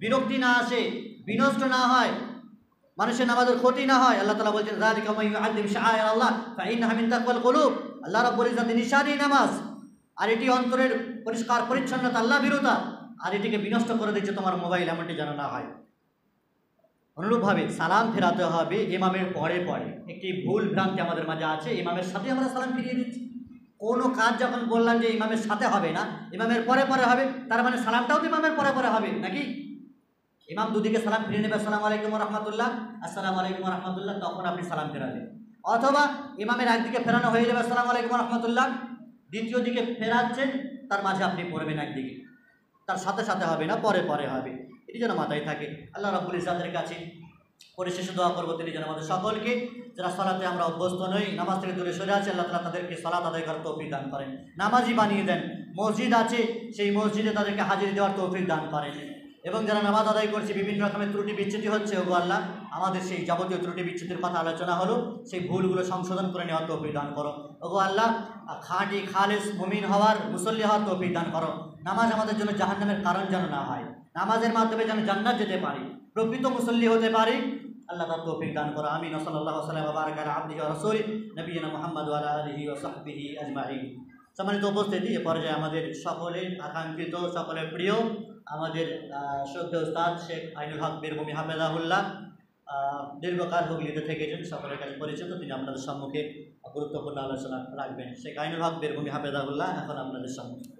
বিরক্তি না আসে, বিনষ্ট না হয়, মানুষের নামাজের ক্ষতি না হয়। আল্লাহ তাআলা বলছেন, যালিকা মান ইউআযযিম শাআইরাল্লাহ ফাইন্নাহা মিন তাকওয়াল কুলুব, আল্লাহ রাব্বুল ইজ্জত নিশানি নামাজ, আর এটি অন্তরের পরিষ্কার পরিচ্ছন্নতা, আল্লাহ ভীরুতা, আর এটিকে বিনষ্ট করে দিচ্ছে তোমার মোবাইল, এমনটি যেন না হয়। অনুরূপভাবে সালাম ফেরাতে হবে ইমামের পরে পরে। একটি ভুল ভ্রান্তি আমাদের মাঝে আছে, ইমামের সাথে আমরা সালাম ফিরিয়ে দিচ্ছি। কোনো কাজ যখন বললাম যে ইমামের সাথে হবে না, ইমামের পরে পরে হবে, তার মানে সালামটাও তো ইমামের পরে পরে হবে নাকি? ইমাম দুদিকে সালাম ফিরিয়ে নেবে, আসসালামু আলাইকুম রহমতুল্লাহ, আসসালামু আলাইকুম রহমতুল্লাহ, তখন আপনি সালাম ফেরাবেন। অথবা ইমামের একদিকে ফেরানো হয়ে যাবে আসসালামু আলাইকুম রহমতুল্লাহ, দ্বিতীয় দিকে ফেরাচ্ছেন, তার মাঝে আপনি পড়বেন একদিকে, তার সাথে সাথে হবে না, পরে পরে হবে। এটি যেন মাথায় থাকে। আল্লাহ রাব্বুল ইজ্জাতের কাছে পরিশেষে দোয়া করবো, তিনি যেন আমাদের সকলকে, যারা সালাতে আমরা অভ্যস্ত নই, নামাজ থেকে দূরে সরে আছে, আল্লাহ তাআলা তাদেরকে সালাত আদায় করার তৌফিক দান করেন, নামাজি বানিয়ে দেন। মসজিদ আছে, সেই মসজিদে তাদেরকে হাজিরি দেওয়ার তৌফিক দান করেন। এবং যারা নামাজ আদায় করছে বিভিন্ন রকমের ত্রুটি বিচ্ছুতি হচ্ছে, ওগো আল্লাহ আমাদের সেই যাবতীয় ত্রুটি বিচ্ছুতির কথা আলোচনা হলো, সেই ভুলগুলো সংশোধন করে নেওয়ার তৌফিক দান করো। ওগো আল্লাহ খাঁটি খালেস মুমিন হওয়ার, মুসল্লি হওয়ার তৌফিক দান করো। নামাজ আমাদের জন্য জাহান্নামের কারণ যেন না হয়, নামাজের মাধ্যমে যেন জান্নাত যেতে পারি, প্রকৃত মুসল্লি হতে পারি, আল্লাহ তার তৌফিক দান করো। আমিন। সাল্লাল্লাহু আলাইহি ওয়া বারাকা আলা আবদিহি ওয়া রাসূলিহি নবিয়িনা মুহাম্মদ ওয়া আলা আলিহি ওয়া সাহবিহি আজমাইন। সম্মানিত উপস্থিতি, এ পর্যায়ে আমাদের সকলের আকাঙ্ক্ষিত, সকলের প্রিয়, আমাদের শ্রদ্ধেয় উস্তাদ শেখ আইনুল হক বীরভূমি হাফেজাহুল্লাহ দীর্ঘকাল হুগলিতে থেকেছেন, সকলের কাছে পরিচিত, তিনি আপনাদের সম্মুখে গুরুত্বপূর্ণ আলোচনা রাখবেন। শেখ আইনুল হক বীরভূমি হাফেজাহুল্লাহ এখন আপনাদের সম্মুখে।